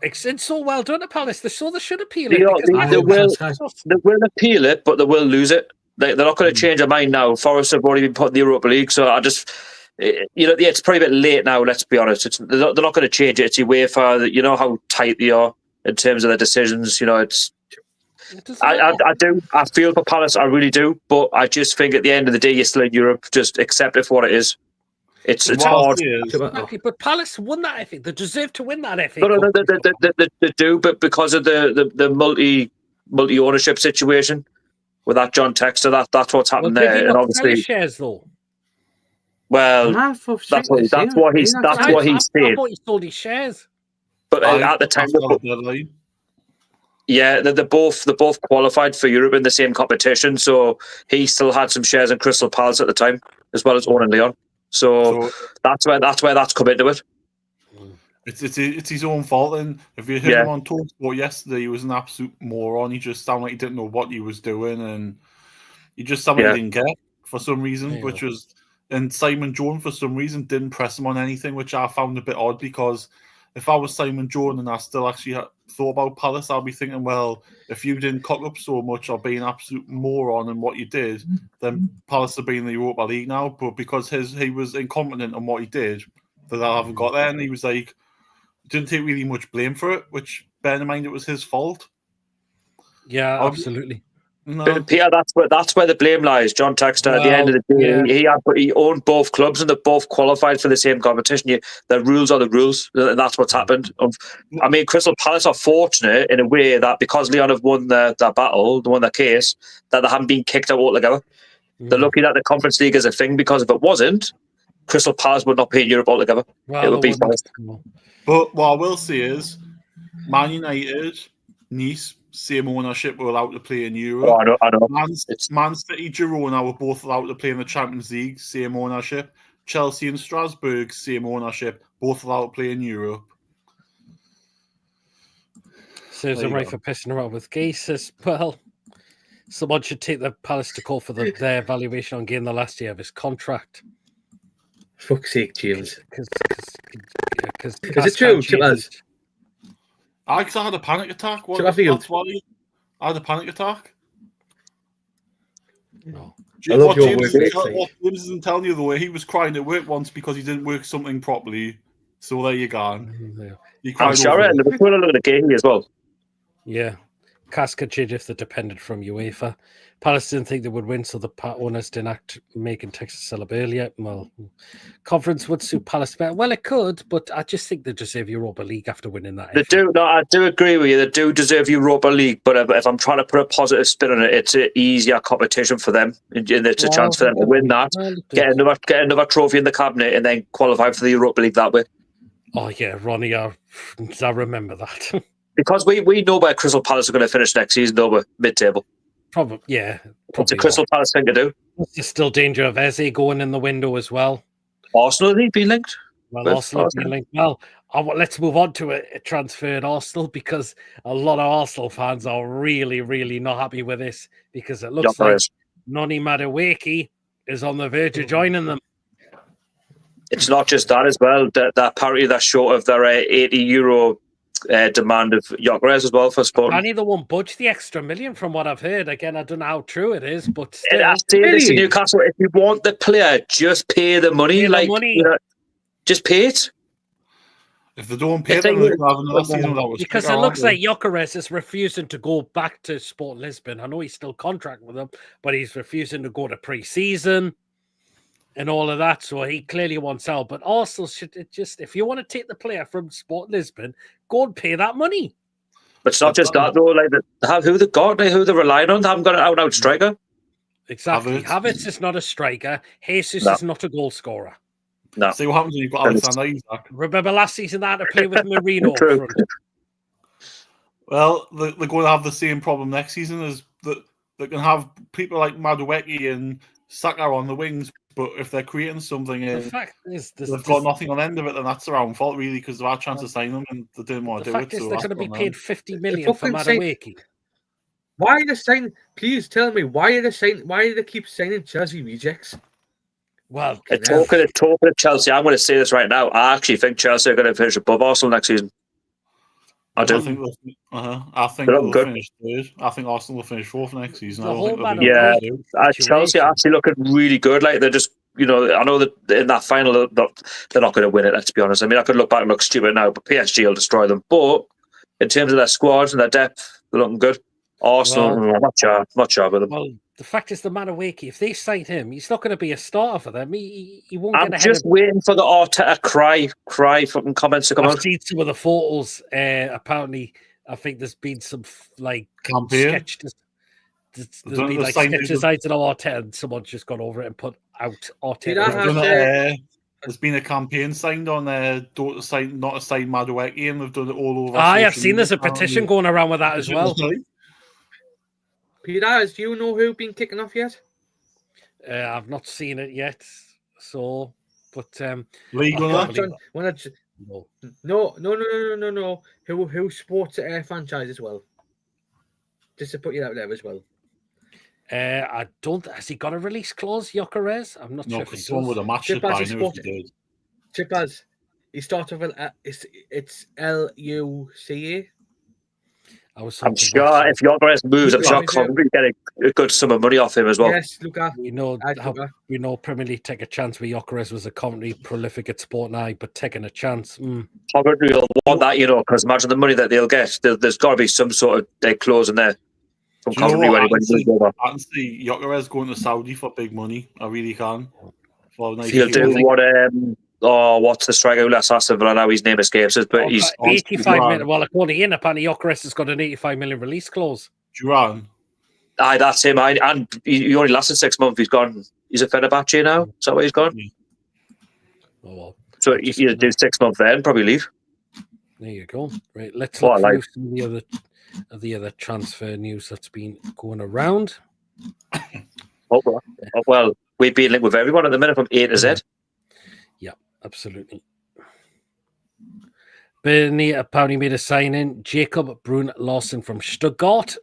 It's so well done at Palace. They should appeal it. They will appeal it, but they will lose it. They're not going to change their mind now. Forest have already been put in the Europa League, so I just... it's probably a bit late now, let's be honest. They're not going to change it. It's UEFA. You know how tight they are in terms of their decisions. I do. I feel for Palace. I really do. But I just think at the end of the day, you're still in Europe. Just accept it for what it is. It's hard. Exactly. But Palace won that, I think. They deserve to win that, I think. No, they do, but because of the multi-ownership situation, with that John Texter. That's what's happened Well, did there, he and not sell his obviously, shares though? well, Half of that's what he's I saying. thought he sold his shares. But at the time, after the deadline. yeah, they're both qualified for Europe in the same competition. So he still had some shares in Crystal Palace at the time, as well as Owen and Leon. So that's where that's come into it. It's his own fault. And if you heard him on TalkSport yesterday, he was an absolute moron. He just sounded like he didn't know what he was doing, and he just sounded like he didn't care for some reason. Which was, and Simon Jones for some reason didn't press him on anything, which I found a bit odd, because if I was Simon Jones and I still actually thought about Palace, I'd be thinking, well, if you didn't cock up so much or be an absolute moron in what you did, then Palace would be in the Europa League now. But because he was incompetent in what he did, that I haven't got there, and he was like, didn't take really much blame for it, which, bear in mind, it was his fault. Yeah, absolutely. No. Peter, that's where the blame lies. John Texter, at the end of the day, he owned both clubs and they both qualified for the same competition. The rules are the rules, and that's what's happened. I mean, Crystal Palace are fortunate in a way that because Leon have won their battle, won their case, that they haven't been kicked out altogether. They're lucky that the Conference League is a thing, because if it wasn't, Crystal Palace would not be in Europe altogether. It would be first. But what I will say is, Man United, Nice, same ownership, were allowed to play in Europe. Oh, I know. Man City, Girona were both allowed to play in the Champions League, same ownership. Chelsea and Strasbourg, same ownership, both allowed to play in Europe. Serves him right for pissing around with Gases. Well, someone should take the Palace to court for their valuation on getting the last year of his contract. Fuck's sake, James. Because is it true? I had a panic attack. That's why I had a panic attack. No. What James isn't telling you, though, he was crying at work once because he didn't work something properly. So there you go. I'm sure and the people look at the game as well. Yeah. Casca if they're dependent from UEFA. Palace didn't think they would win, so the owners didn't act making Texas sell up earlier. Well, conference would suit Palace better. Well, it could, but I just think they deserve Europa League after winning that. They do. No, I do agree with you. They do deserve Europa League, but if I'm trying to put a positive spin on it, it's an easier competition for them, and it's a chance for them to win that, get another trophy in the cabinet, and then qualify for the Europa League that way. Oh yeah, Ronnie, I remember that. Because we know where Crystal Palace are going to finish next season, though, we're mid-table. Probably. It's a Crystal Palace thing to do. There's still danger of Eze going in the window as well. Arsenal, have been linked? Well, Arsenal have been linked. Well, let's move on to a transfer at Arsenal, because a lot of Arsenal fans are really, really not happy with this, because it looks like Noni Madueke is on the verge of joining them. It's not just that as well. That apparently they're short of their €80 demand of Gyökeres as well for Sporting. I neither won't budge the extra million from what I've heard. Again, I don't know how true it is, but still. I say this in Newcastle: if you want the player, just pay the money. Just pay it. If they don't pay them, they'll have another season without a because it looks like Gyökeres is refusing to go back to Sport Lisbon. I know he's still contract with them, but he's refusing to go to pre-season and all of that, so he clearly wants out. But Arsenal should just, if you want to take the player from Sport Lisbon, go and pay that money. But it's not just that, though. Like, who they're relying on. They haven't got an out-and-out striker. Exactly. Havertz is not a striker. Jesus is not a goal scorer. No. See what happens when you've got Alexander Isak. Remember last season they had to play with Marino up front. Well, they're going to have the same problem next season, as that they can have people like Madueke and Saka on the wings, but if they're creating something and they've got nothing on the end of it, then that's their own fault, really, because they've had a chance to sign them and they didn't want to do it. The fact is, they're going to be paid $50 million for Madueke. Why are they signing? Please tell me, why do they keep signing Chelsea rejects? Well, talking of Chelsea, I'm going to say this right now. I actually think Chelsea are going to finish above Arsenal next season. I do. I think they'll finish third. I think Arsenal will finish fourth next season. Chelsea are actually looking really good. Like, they're just, I know that in that final they're not going to win it. Let's be honest. I mean, I could look back and look stupid now, but PSG will destroy them. But in terms of their squads and their depth, they're looking good. Arsenal, I'm not sure with them. Well, the fact is, the Madueke, if they sign him, he's not going to be a starter for them. He won't get ahead. I'm just waiting for the Arteta cry fucking comments to come out. I've seen some of the photos. Apparently, I think there's been some sketch. there'd be like sketches out in Arteta, and someone's just gone over it and put out Did I Arteta. have There's been a campaign signed on there, don't sign, not to sign Madueke, and they've done it all over. I've seen there's a petition going around with that as well. Peter, do you know who's been kicking off yet? I've not seen it yet, so but League I winner? No. Who sports franchise as well? Just to put you out there as well. I don't. Has he got a release clause, Enquiries? I'm not sure if he does. Someone would have matched it by now if he did. Chippers, he started with it's LUCA. I'm sure if Enquiries moves, I'm sure Coventry get a good sum of money off him as well. Yes, Luca. We know Premier League take a chance with Enquiries was a Coventry prolific at Sport Eye, but taking a chance. Coventry will want that, because imagine the money that they'll get. There's got to be some sort of clause in there from Coventry when he moves over. I can see Enquiries going to Saudi for big money. I really can. He'll do what? What's the striker who left Aston Villa now? His name escapes us, but he's 85 million. Well, according to apparently Enquiries has got an 85 million release clause. Duran. Aye, that's him. And he only lasted 6 months. He's gone. He's a Fenerbahce now. Is that where he's gone? Oh well. So he'll do 6 months then, probably leave. There you go. Right, let's look through some of the other transfer news that's been going around. Well, we've been linked with everyone at the minute from A to Z. Yeah, absolutely. Burnley apparently made a signing. Jacob Brun Larsen from Stuttgart.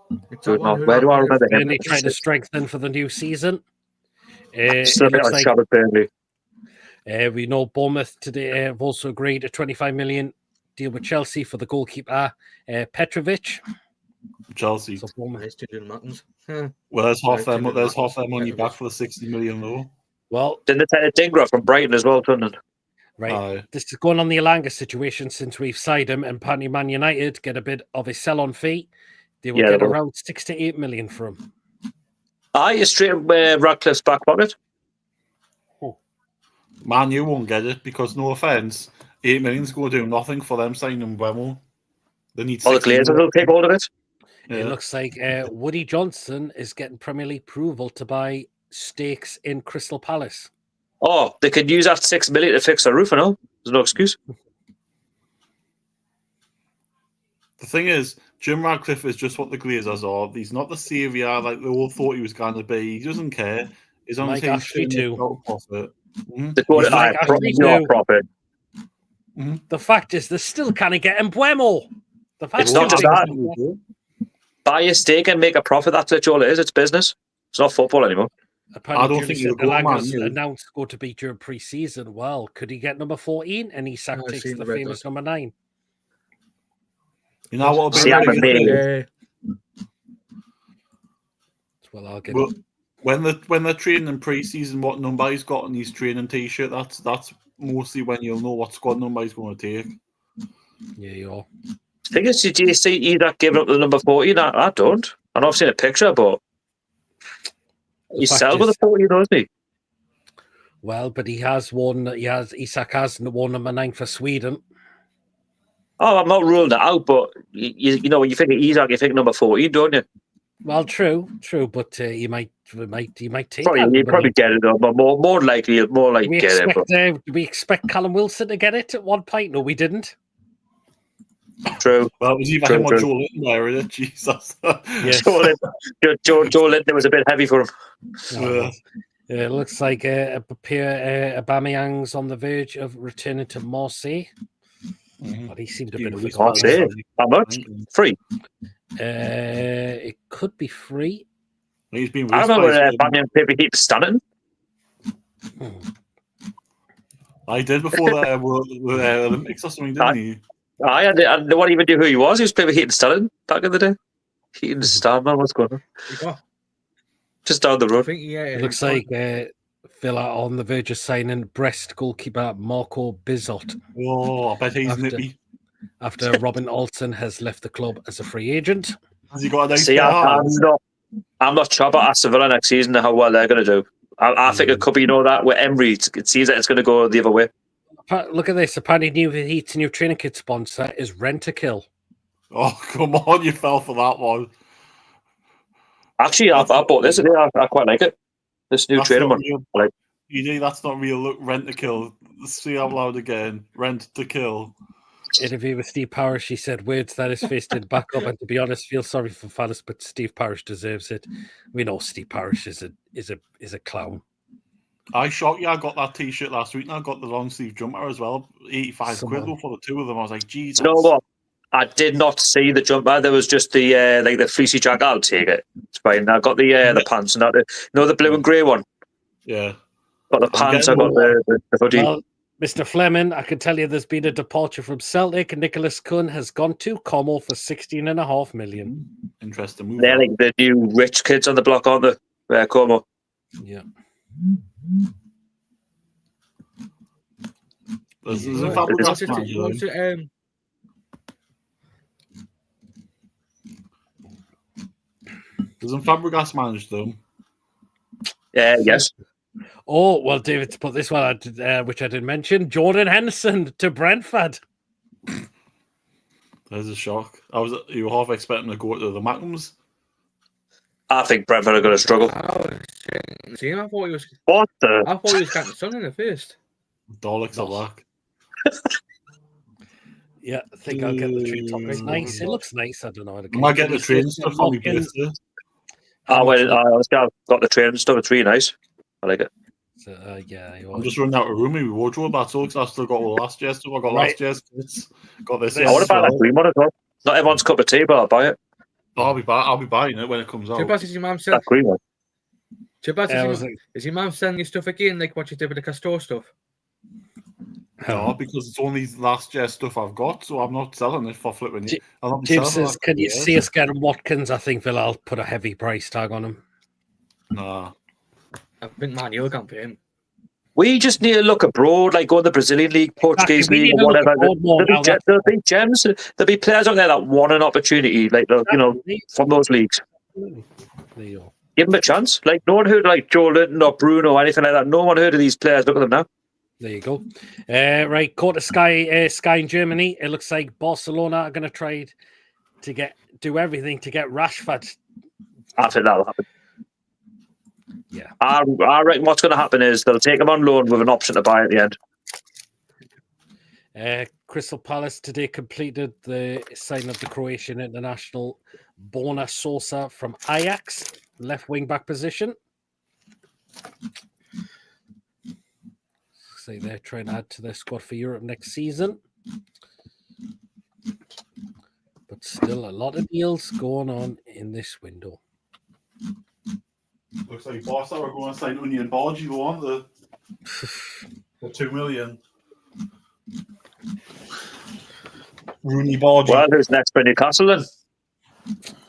Where do I remember him? Burnley trying to strengthen for the new season. Still a bit on Shabbat Burnley. We know Bournemouth today have also agreed a 25 million deal with Chelsea for the goalkeeper Petrovic. Chelsea. So Bournemouth to do the Martins. Well, there's half their money back for the 60 million though. Well, didn't they take Dingra from Brighton as well, didn't it? Right. This is going on the Elanga situation since we've signed him, and apparently Man United get a bit of a sell-on fee. They will get around 6 to 8 million for him. Aye, straight Radcliffe's back pocket. Man, you won't get it because, no offence, 8 million's going to do nothing for them signing Wemo. They need. All the Glazers will take hold of it. Yeah. It looks like Woody Johnson is getting Premier League approval to buy stakes in Crystal Palace. Oh, they could use that 6 million to fix the roof and all. There's no excuse. The thing is, Jim Radcliffe is just what the Glazers are. He's not the saviour like they all thought he was going to be. He doesn't care. He's on Mike Ashley too. Profit. The profit. The fact is, they're still kind of getting Buemo. It's not just that. Buy a stake and make a profit. That's literally all it is. It's business. It's not football anymore. I don't think the Langer's announced go to be during pre-season. Well, could he get number 14 and he takes the famous number 9? You know what? Well, I'll get. Well, when they're training in pre-season, what number he's got on his training T-shirt, that's mostly when you'll know what squad number he's going to take. Yeah, you are. I think it's do you see that giving up the number 14? I don't. I know I've seen a picture, but he's sell with a 14, doesn't he? Well, but Isak has worn number 9 for Sweden. Oh, I'm not ruling it out, but you know when you think of Isak, you think number 14, don't you? Well, true, but you might take. You probably get it, but more likely get it. Do we expect Callum Wilson to get it at one point? No, we didn't. True. Well, it was either him or Joe Linton there, isn't it? Jesus. Yes. Joe Linton was a bit heavy for him. It looks like Aubameyang's on the verge of returning to Marseille. But he seemed a bit of a Marseille. How much? Free? It could be free. He's been. I remember Aubameyang paper keeps stunning. I did before the Olympics or something, didn't he? I don't even know who he was. He was playing with Heaton Stalin back in the day. Heaton Stalin, what's going on? Just down the road. It looks like Villa on the verge of signing Brest goalkeeper Marco Bizot. Oh, I bet he's nippy. After Robin Olsen has left the club as a free agent. Has he got a nice I'm not sure about Aston Villa next season and how well they're going to do. I think it could be, with Emery, it seems that it's going to go the other way. Look at this. Apparently, Heat's new training kit sponsor is Rent-A-Kill. Oh, come on, you fell for that one. Actually, I bought this today. I quite like it. This new That's training not one. real. I like. You know, that's not real. Look, Rent to Kill. Say out loud again. Rent to Kill. Interview with Steve Parish, he said words that his face did back up, and to be honest, feel sorry for Fallis, but Steve Parish deserves it. We know Steve Parish is a clown. I shocked you. I got that T-shirt last week, and I got the long sleeve jumper as well. 85 Someone- quid for the two of them. I was like, Jesus. You know what? I did not see the jumper. There was just the like the fleecy jacket. I'll take it. It's fine. I got the pants and that. The blue and grey one. Yeah. Got the pants. I got the hoodie. Well, Mr. Fleming, I can tell you there's been a departure from Celtic, and Nicholas Kuhn has gone to Como for 16.5 million. Interesting move. They're like the new rich kids on the block, aren't they? Como. Yeah. There's Yeah. a Fabregas manager. Doesn't Fabregas manage them? Yes. Oh, well, David, to put this one out, which I didn't mention, Jordan Henderson to Brentford. There's a shock. You were half expecting to go to the Mackhams. I think Brentford are going to struggle. See, I thought he was. What the? I thought he was getting sun in the first. Daleks are black. Yeah, I think I'll get the tree top. It's nice. It looks nice. I don't know how to I might get the train stuff on my birthday. I got the training stuff. It's really nice. I like it. So, yeah, I'm just running out of room in my wardrobe. That's all, because I've still got all last year's stuff. I got last year's kits. Got this. I want to buy that green one as well. Not everyone's cup of tea, but I'll buy it. I'll be buying it when it comes out. Chibas, is your mum That green one. is your mum selling you stuff again, like what you did with the Castor stuff? No, because it's only last year's stuff I've got, so I'm not selling it for flipping it. Jim says, can you see us getting Watkins? I think I'll put a heavy price tag on him. Nah. I think Man U can pay him. We just need to look abroad, like go in the Brazilian league, Portuguese league, or whatever. There'll be gems. There'll be players out there that want an opportunity, like from those leagues. Give them a chance. Like no one heard like Joe Linton or Bruno or anything like that. No one heard of these players. Look at them now. There you go. Right, quarter Sky in Germany. It looks like Barcelona are going to try to do everything to get Rashford. I think that'll happen. Yeah, I reckon what's going to happen is they'll take him on loan with an option to buy at the end. Crystal Palace today completed the signing of the Croatian international Borna Sosa from Ajax, left wing back position. So they're trying to add to their squad for Europe next season. But still a lot of deals going on in this window. Looks like Barca are going to sign Union Bargy on the 2 million. Rooney Bargy. Well, who's next for Newcastle then?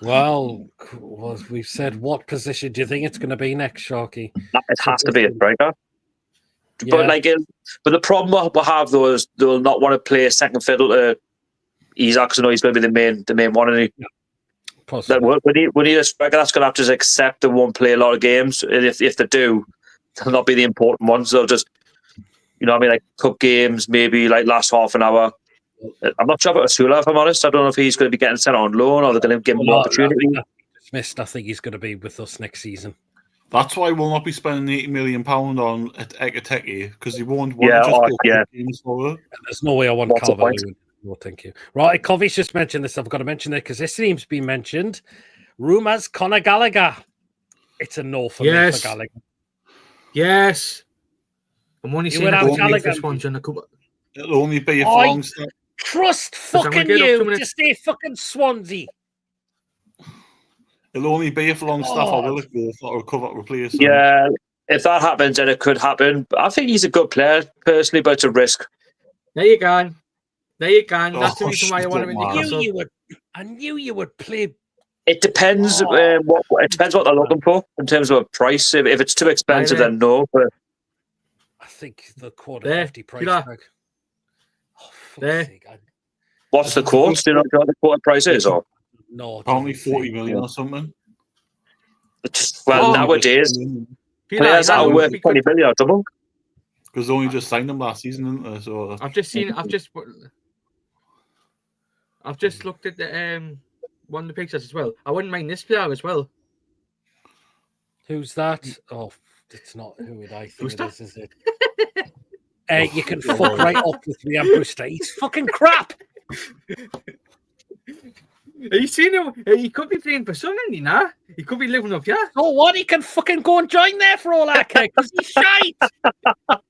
Well, as we've said, what position do you think it's going to be next, Sharky? It has to be a striker. Yeah. But the problem we'll have though is they'll not want to play second fiddle to Isaac, because I know he's going to be the main one. And we need a striker that's going to have to accept they won't play a lot of games. And if they do, they'll not be the important ones. They'll just, like cup games, maybe like last half an hour. I'm not sure about Asula, if I'm honest. I don't know if he's going to be getting sent on loan or they're going to give him an opportunity. I think he's going to be with us next season. That's why we'll not be spending £80 million on Ekateke, because he won't want games for it. There's no way I want Calvert-Lewin. No, thank you. Right, Covey's just mentioned this. I've got to mention it because this seems to be mentioned. Rumours, Conor Gallagher. It's a no for me for Gallagher. Yes. I'm only seeing this one during the cup. It'll only be if Longstaff. Trust fucking you to stay fucking Swansea. It'll only be if Longstaff or Willock go for a cover replace him. Yeah, if that happens, then it could happen. I think he's a good player, personally, but it's a risk. There you go. That's the reason why I want him in Newcastle. I knew you would play. It depends. It depends what they're looking for in terms of a price. If it's too expensive, then no. But I think the quarter 50 price tag. What's the quote? Do you know what the quarter price is? Or no, only 40 million or something. Nowadays, players that are worth 20 million or double. Because they only just signed them last season, didn't they? So I've just looked at the one of the pictures as well. I wouldn't mind this player as well. Who's that? Oh, it's not who would I think Who's it that? is it? You can fuck right off with me, Brewster. He's fucking crap. Have you seen him? He could be playing for Sunderland, you know? He could be living up, yeah? So what? He can fucking go and join there for all I care because he's shite.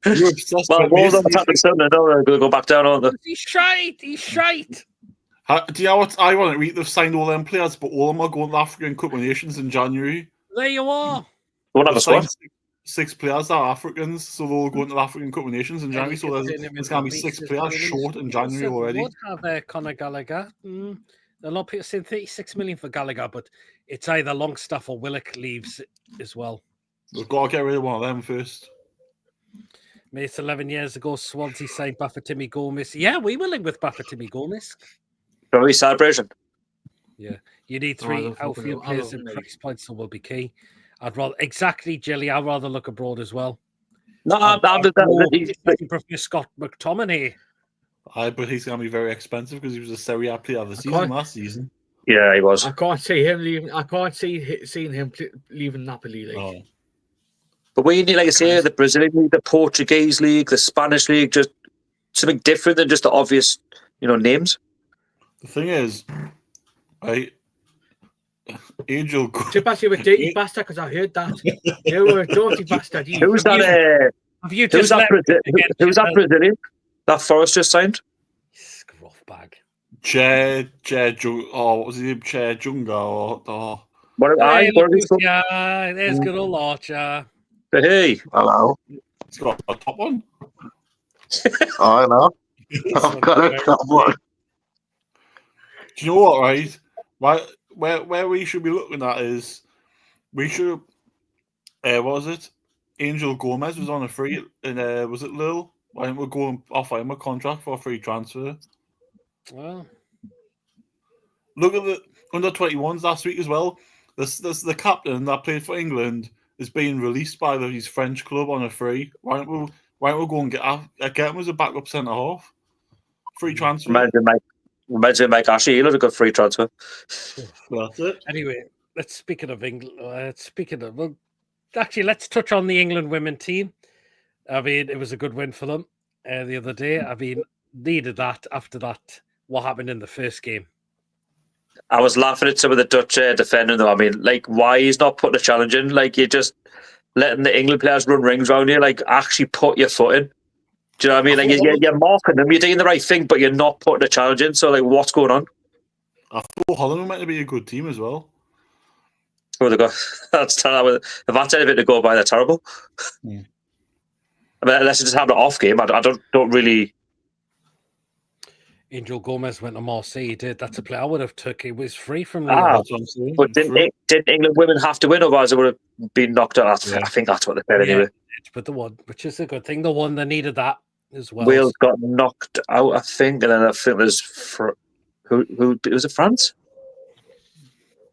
You're obsessed Well, with Wolves Mason. on top of Sunday, they're going to go back down, aren't they? He's shite. He's shite. Do you know what I want to read? They've signed all them players, but all of them are going to the African Cup of Nations in January. There you are. Won't have a They've squad. signed six players that are Africans, so they're all going to the African Cup of Nations in January. So there's going to be 6 players short in January already. Would have Conor Gallagher. A lot of people saying 36 million for Gallagher, but it's either Longstaff or Willock leaves as well. We've got to get rid of one of them first. Mate, 11 years ago, Swansea signed Baffa-Timmy Gomez. Yeah, we were linked with Baffa-Timmy Gomez. Very celebration. Yeah, you need I 3 love outfield football. I players love and it. price points, so will be key. I'd rather Jelly. I'd rather look abroad as well. No, I prefer Scott McTominay. But he's going to be very expensive because he was a Serie A player of the season last season. Yeah, he was. I can't see him leaving. I can't seeing him leaving Napoli. Like. Oh. But we need, like I say, the Brazilian league, the Portuguese league, the Spanish league, just something different than just the obvious, names. The thing is, right? Angel. Sebastian, you a dirty bastard because I heard that. You were a dirty bastard. Who's that? Have you Who's just that? Who's that Brazilian? That Forest just signed. Scruff bag. What was his name? Che Junga or What are these called? Yeah, there's good old Archer. Hey, Hello. He's got a top one. I know. I've got a top one. Do you know what, right? Where we should be looking at is we should what was it? Angel Gomez was on a free and was it Lille? Why don't we go and offer him a contract for a free transfer? Well, look at the under 21s last week as well. This the captain that played for England is being released by his French club on a free. Why don't we go and get him as a backup centre half? Free transfer. Imagine Mike Ashley. He looked a good free transfer. That's it. anyway, speaking of England, let's touch on the England women team. I mean, it was a good win for them the other day. I mean, needed that after that. What happened in the first game? I was laughing at some of the Dutch defending though. I mean, like, why he's not putting a challenge in? Like, you're just letting the England players run rings around you. Like, actually put your foot in. Do you know what I mean? Like, you're marking them, you're doing the right thing, but you're not putting a challenge in. So, like, what's going on? I thought Holland were meant to be a good team as well. Oh, they got that's terrible. If that's anything to go by, they're terrible. Yeah. I mean, unless you just have an off game, I don't really. Angel Gomez went to Marseille. He did. That's a play I would have took. It was free from Ah, Lyon. That's what I'm saying. But didn't England women have to win, otherwise they would have been knocked out? Yeah. I think that's what they said anyway. But the one, which is a good thing, the one they needed that as well. Wales got knocked out, I think, and then I think there's who was it? France?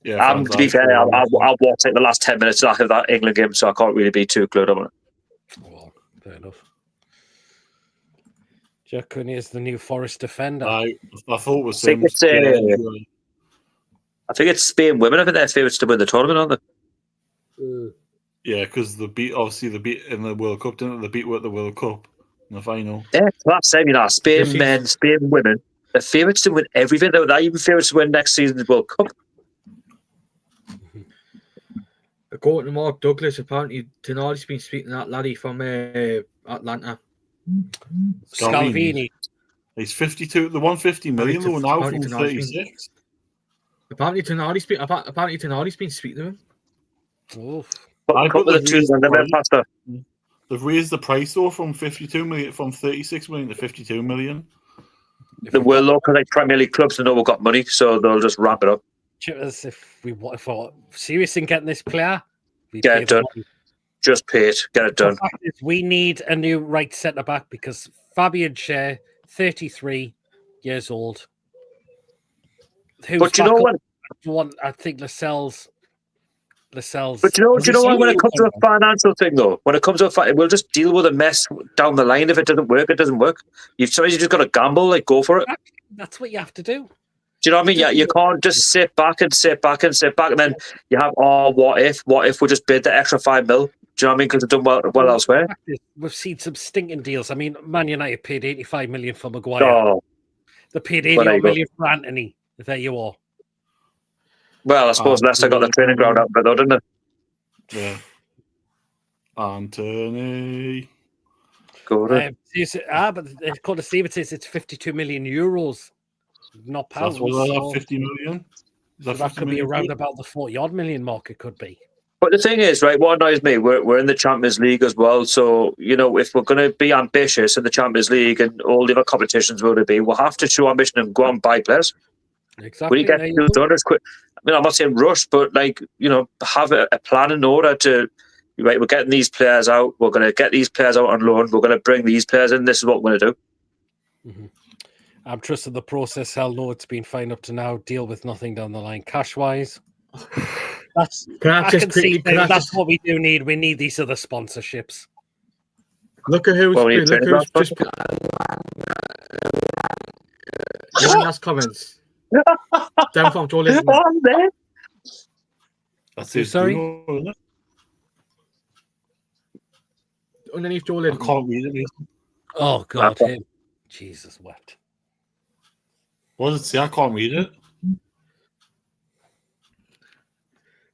Yeah. To be fair, I'll watch like the last 10 minutes of that England game, so I can't really be too clued up on it. Well, fair enough. Jack Cooney is the new Forest defender. I thought it was I think it's Spain women. I think they're favourites to win the tournament, aren't they? Yeah, because they beat in the World Cup, didn't they? They beat at the World Cup in the final. Yeah, that's same. Spain men, Spain women. They're favourites to win everything. They're even favourites to win next season's World Cup. According to Mark Douglas, apparently Tenardi's been speaking to that laddie from Atlanta. Scalvini. He's 52. The 150 million though now from 36. Apparently Tenardi's been speaking to him. Oh, I Couple of the twos and then faster. They've raised the price though from 36 million to 52 million. The world local like Premier League clubs know we've got money, so they'll just wrap it up. Chippers, if we're serious in getting this player, we Get pay it the done. money. Just pay it, get it done. The fact is, we need a new right centre back because Fabian Schär, 33 years old. But you know what? One, I think Lascelles. But do you know what? When it comes to a financial thing, though, when it comes to we'll just deal with a mess down the line. If it doesn't work, it doesn't work. Sometimes you just got to gamble, like go for it. That's what you have to do. Do you know what I mean? Yeah, you can't just sit back, and then you have, what if we just bid the extra $5 million? Do you know what I mean? Because they've done well elsewhere. We've seen some stinking deals. I mean, Man United paid $85 million for Maguire. Oh, They paid Well, there you $80 go. million for Anthony. There you are. well, I suppose Leicester got the training ground out, but though, didn't they? Yeah. Anthony. Good. But according to Steve, it says it's 52 million euros, not pounds. That's what I have, 50 million. Is So that that 50 could be million? around about the 40-odd million mark. It could be. But the thing is, right, what annoys me, we're in the Champions League as well. So, you know, if we're going to be ambitious in the Champions League and all the other competitions will be, we'll have to show ambition and go out and buy players. Exactly. We get deals done as quick. I mean, I'm not saying rush, but, like, you know, have a plan in order to, right, we're getting these players out. We're going to get these players out on loan. We're going to bring these players in. This is what we're going to do. Mm-hmm. I'm trusting the process. Hell no, it's been fine up to now. Deal with nothing down the line cash-wise. That's what we do need. We need these other sponsorships. Look at who's just last comments. Down from Joe Linton. That's it. Sorry? Underneath Joe I Linton. can't read it. Oh God, him. Jesus wept. What does it say? I can't read it.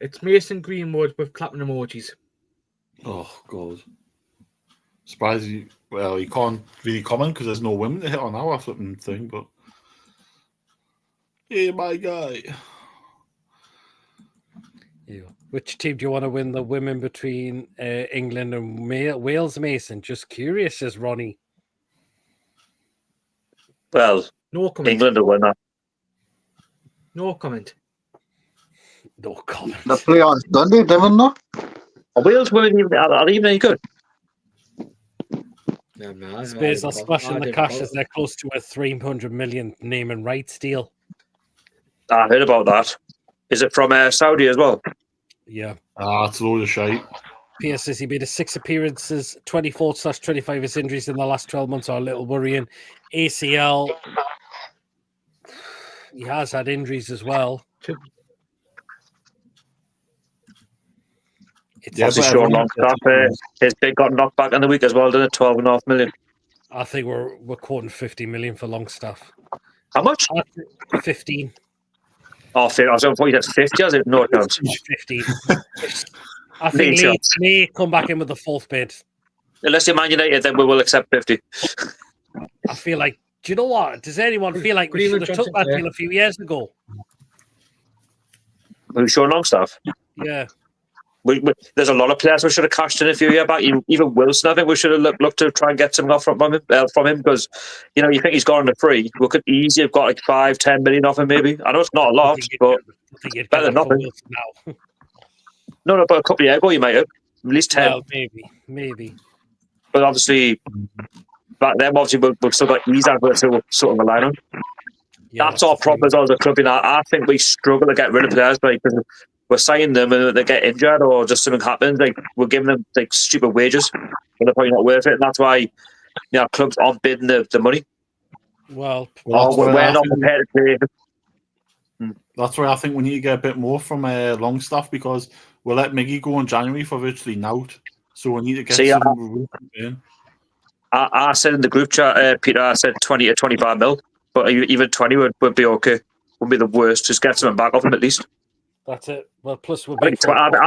It's Mason Greenwood with clapping emojis. Oh God. Surprised you. Well, you can't really comment because there's no women to hit on our flipping thing. But hey, my guy. Yeah. Which team do you want to win the women between England and Wales, Mason? Just curious, says Ronnie. Well, No comment. England will win that. No comment. No comment. The play on Sunday, didn't they? Are Wales women are even any good? No, Spurs are splashing the cash as they're close to a 300 million name and rights deal. I heard about that. Is it from Saudi as well? Yeah. It's a load of shite. Pierce says he made his 6 appearances, 24/25. His injuries in the last 12 months are a little worrying. ACL. He has had injuries as well. Obviously, Sean Longstaff, his bid got knocked back in the week as well, didn't it? 12.5 million. I think we're quoting 50 million for Longstaff. How much? 15. Oh, fair. I was going to you said 50. I said no chance. 15. I think Leeds may come back in with the 4th bid. Unless you're Man United, then we will accept 50. I feel like, do you know what? Does anyone feel like we should have took that deal a few years ago? Who's Sean Longstaff? Yeah. There's a lot of players we should have cashed in a few years back. Even Wilson, I think we should have looked to try and get something off from him because, you know, you think he's gone on the free. We could easily have got like 5-10 million off him, maybe. I know it's not a lot, but better than nothing. No, but a couple of years ago you might have. At least 10. Well, maybe. But obviously, back then, obviously, we've still got Isak we're still sort of relying on. Yeah, that's our problem as well as a club. I think we struggle to get rid of players because we're signing them and they get injured or just something happens. Like we're giving them like stupid wages, but they're probably not worth it. And that's why clubs aren't bidding the money. Well, we're not prepared to pay. That's why I think we need to get a bit more from Longstaff because we'll let Miggy go in January for virtually nout. So we need to get some in. I said in the group chat, Peter, I said 20 to 25 mil, but even 20 would be okay. Wouldn't be the worst. Just get something back off him at least. That's it. Well, plus we'll I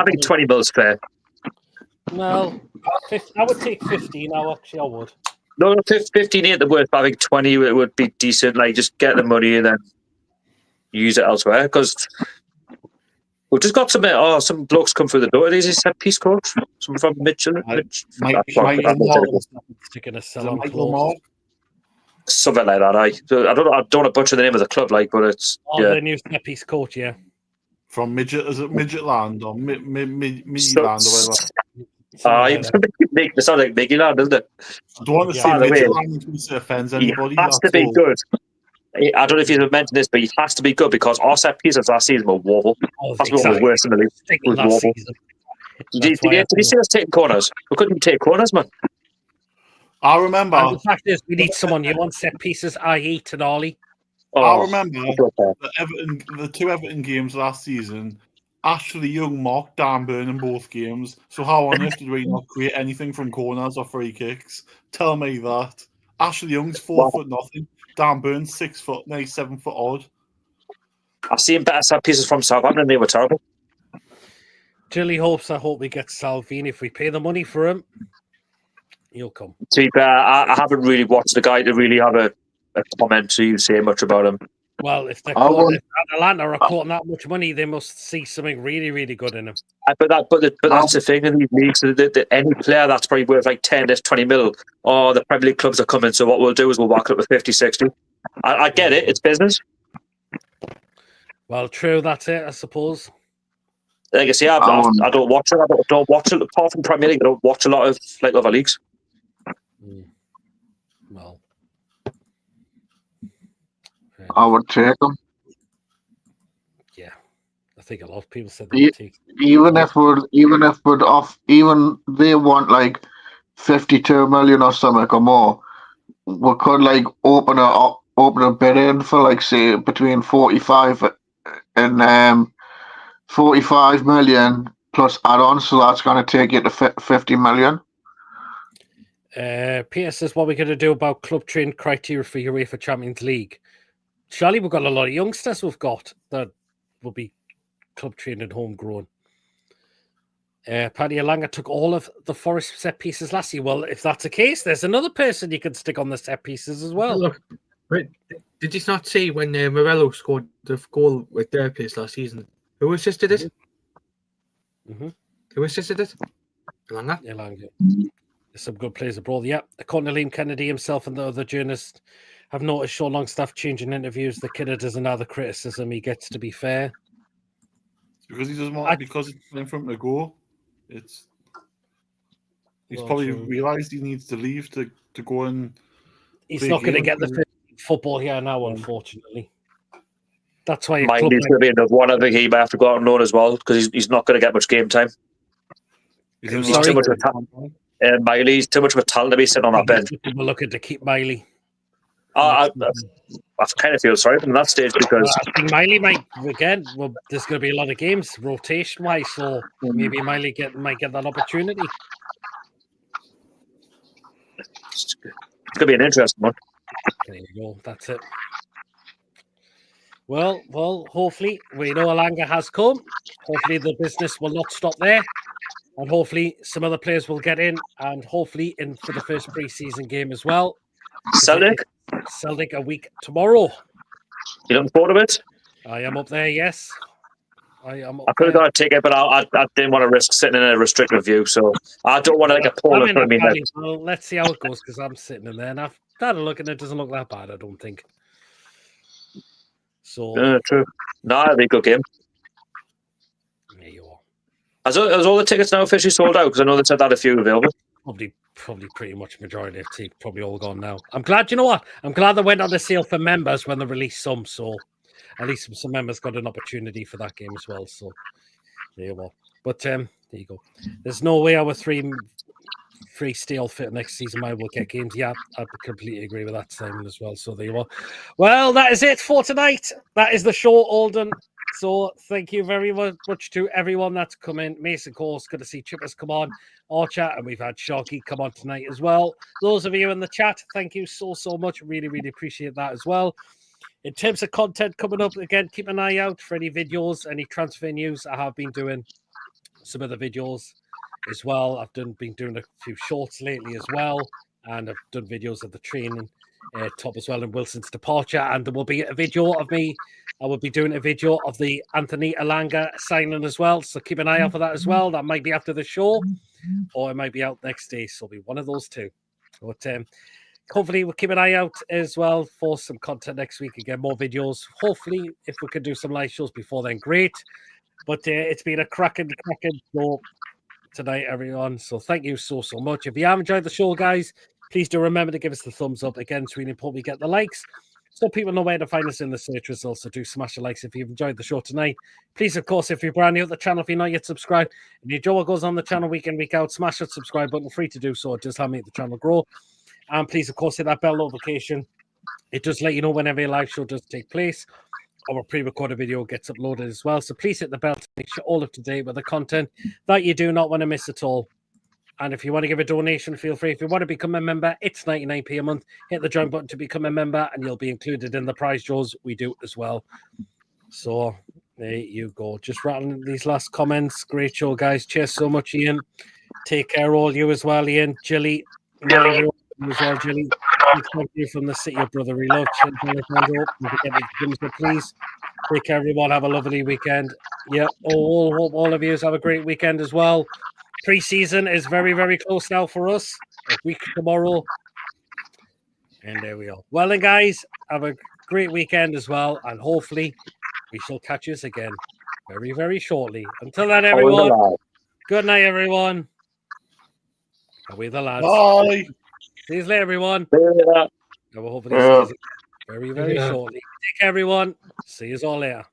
think 20 mil's fair. Well, I would take 15 now, actually, I would. No, 15 ain't the worst, but I think 20 would be decent. Like, just get the money and then use it elsewhere. Because we've just got some blokes come through the door. Is he set piece coach? Someone from Mitchell? Something like that, I don't want to butcher the name of the club, like, but it's... the new set piece coach, yeah. From Midget, is it Midgetland or Midland or whatever? It sounds like Midgetland, doesn't it? I don't want to say Midgetland in case it offends anybody. He has to be good. I don't know if you've mentioned this, but he has to be good because our set pieces last season were woeful. That's one of the worst in the league. Was woeful. Did you see us taking corners? We couldn't take corners, man. I remember. And the fact is, we need someone new on set pieces, i.e. Tonali. I remember okay. the two Everton games last season. Ashley Young mocked Dan Burn in both games. So how on earth did we not create anything from corners or free kicks? Tell me that. Ashley Young's 4'0". Dan Burn's 6 foot, no, 7 foot odd. I've seen better set pieces from Southampton and they were terrible. Jilly hopes, I hope we get Salvini. If we pay the money for him, he'll come. To be fair, I haven't really watched the guy to really have a comment to say much about him. Well, if Atlanta are quoting that much money, they must see something really, really good in him. But that's the thing in these leagues. That any player that's probably worth like 10 to 20 mil, or the Premier League clubs are coming. So what we'll do is we'll whack it up with 50, 60. I get it. It's business. Well, true. That's it, I suppose. Like I say, I don't watch it. I don't watch it apart from Premier League. I don't watch a lot of like other leagues. Well, I would take them. yeah, I think a lot of people said they would take. Even if they want like 52 million or something or more, we could like open a bid in for like say between 45 and 45 million plus add-ons, so that's going to take you to 50 million. Peter says, what are we going to do about club trained criteria for UEFA Champions League? Surely we've got a lot of youngsters we've got that will be club trained and homegrown. Paddy Alanga took all of the Forest set pieces last year. Well, if that's the case, there's another person you can stick on the set pieces as well. Look, did you not see when Morello scored the goal with their place last season? Who assisted it? Mm-hmm. Who assisted it? Alanga? Alanga. There's some good players abroad. Yeah, according to Liam Kennedy himself and the other journalists have noticed Sean Longstaff changing interviews. The kid doesn't have the criticism he gets, to be fair. Because he doesn't want, because it's time for him to go. He's probably realised he needs to leave to go and. He's not going to get the football here now, unfortunately. That's why. Miley's going to be another one. I think he might have to go out on loan as well because he's not going to get much game time. He's too much of a talent. Miley's too much of a talent to be sitting on that bench. We're looking to keep Miley. I kind of feel sorry for him at that stage because I think Miley might again. Well, there's going to be a lot of games rotation wise, so maybe Miley might get that opportunity. It's going to be an interesting one. There you go. That's it. Well. Hopefully, we know Alanga has come. Hopefully, the business will not stop there, and hopefully, some other players will get in, and hopefully, in for the first pre-season game as well. Celtic a week tomorrow. You looking forward to it? I am up there. Yes, I am. I could have got a ticket, but I didn't want to risk sitting in a restricted view, so I don't want to get pulled in front of me. Well, let's see how it goes because I'm sitting in there and I've had a look and it doesn't look that bad. I don't think. So true. No, it'll be a good game. There you are. Has all the tickets now officially sold out? Because I know they said that a few available. Probably pretty much majority of team probably all gone now. I'm glad. You know what? I'm glad they went on the sale for members when they released some. So at least some members got an opportunity for that game as well. So there you are. But there you go. There's no way our free steel fit next season I will get games. Yeah, I completely agree with that, Simon, as well. So there you are. Well, that is it for tonight. That is the show, Alden. So thank you very much to everyone that's come in. Mason Course, good to see Chippers come on our chat, and we've had Sharky come on tonight as well. Those of you in the chat, thank you so much. Really, really appreciate that as well. In terms of content coming up, again, keep an eye out for any videos, any transfer news. I have been doing some of the videos as well. I've been doing a few shorts lately as well, and I've done videos of the training top as well in Wilson's departure, and there will be a video of me. I will be doing a video of the Anthony Alanga signing as well, so keep an eye out for that as well. That might be after the show, or it might be out next day, so it'll be one of those two. But hopefully we'll keep an eye out as well for some content next week. Again, more videos. Hopefully, if we could do some live shows before then, great. But it's been a cracking show tonight, everyone. So thank you so much. If you have enjoyed the show, guys, please do remember to give us the thumbs up. Again, it's really important we get the likes so people know where to find us in the search results. So do smash the likes if you've enjoyed the show tonight. Please, of course, if you're brand new at the channel, if you're not yet subscribed, and you enjoy what goes on the channel week in, week out, smash that subscribe button. Free to do so. It does help make the channel grow. And please, of course, hit that bell notification It does let you know whenever a live show does take place. Our pre-recorded video gets uploaded as well. So please hit the bell to make sure all up to date with the content that you do not want to miss at all. And if you want to give a donation, feel free. If you want to become a member, it's 99p a month. Hit the join button to become a member, and you'll be included in the prize draws we do as well. So there you go. Just rattling these last comments. Great show, guys. Cheers so much, Ian. Take care, all you as well, Ian. Jilly. Everyone as well, Jilly. Thank you from the city of brotherly love. Please take care, everyone. Have a lovely weekend. Yeah, all of you have a great weekend as well. Pre-season is very, very close now for us. A week tomorrow. And there we are. Well, then, guys, have a great weekend as well. And hopefully we shall catch you again very, very shortly. Until then, everyone. Good night, everyone. Away the lads. Bye. See you later, everyone. See you later. I will hopefully see you very, very shortly. Take care, everyone. See you all later.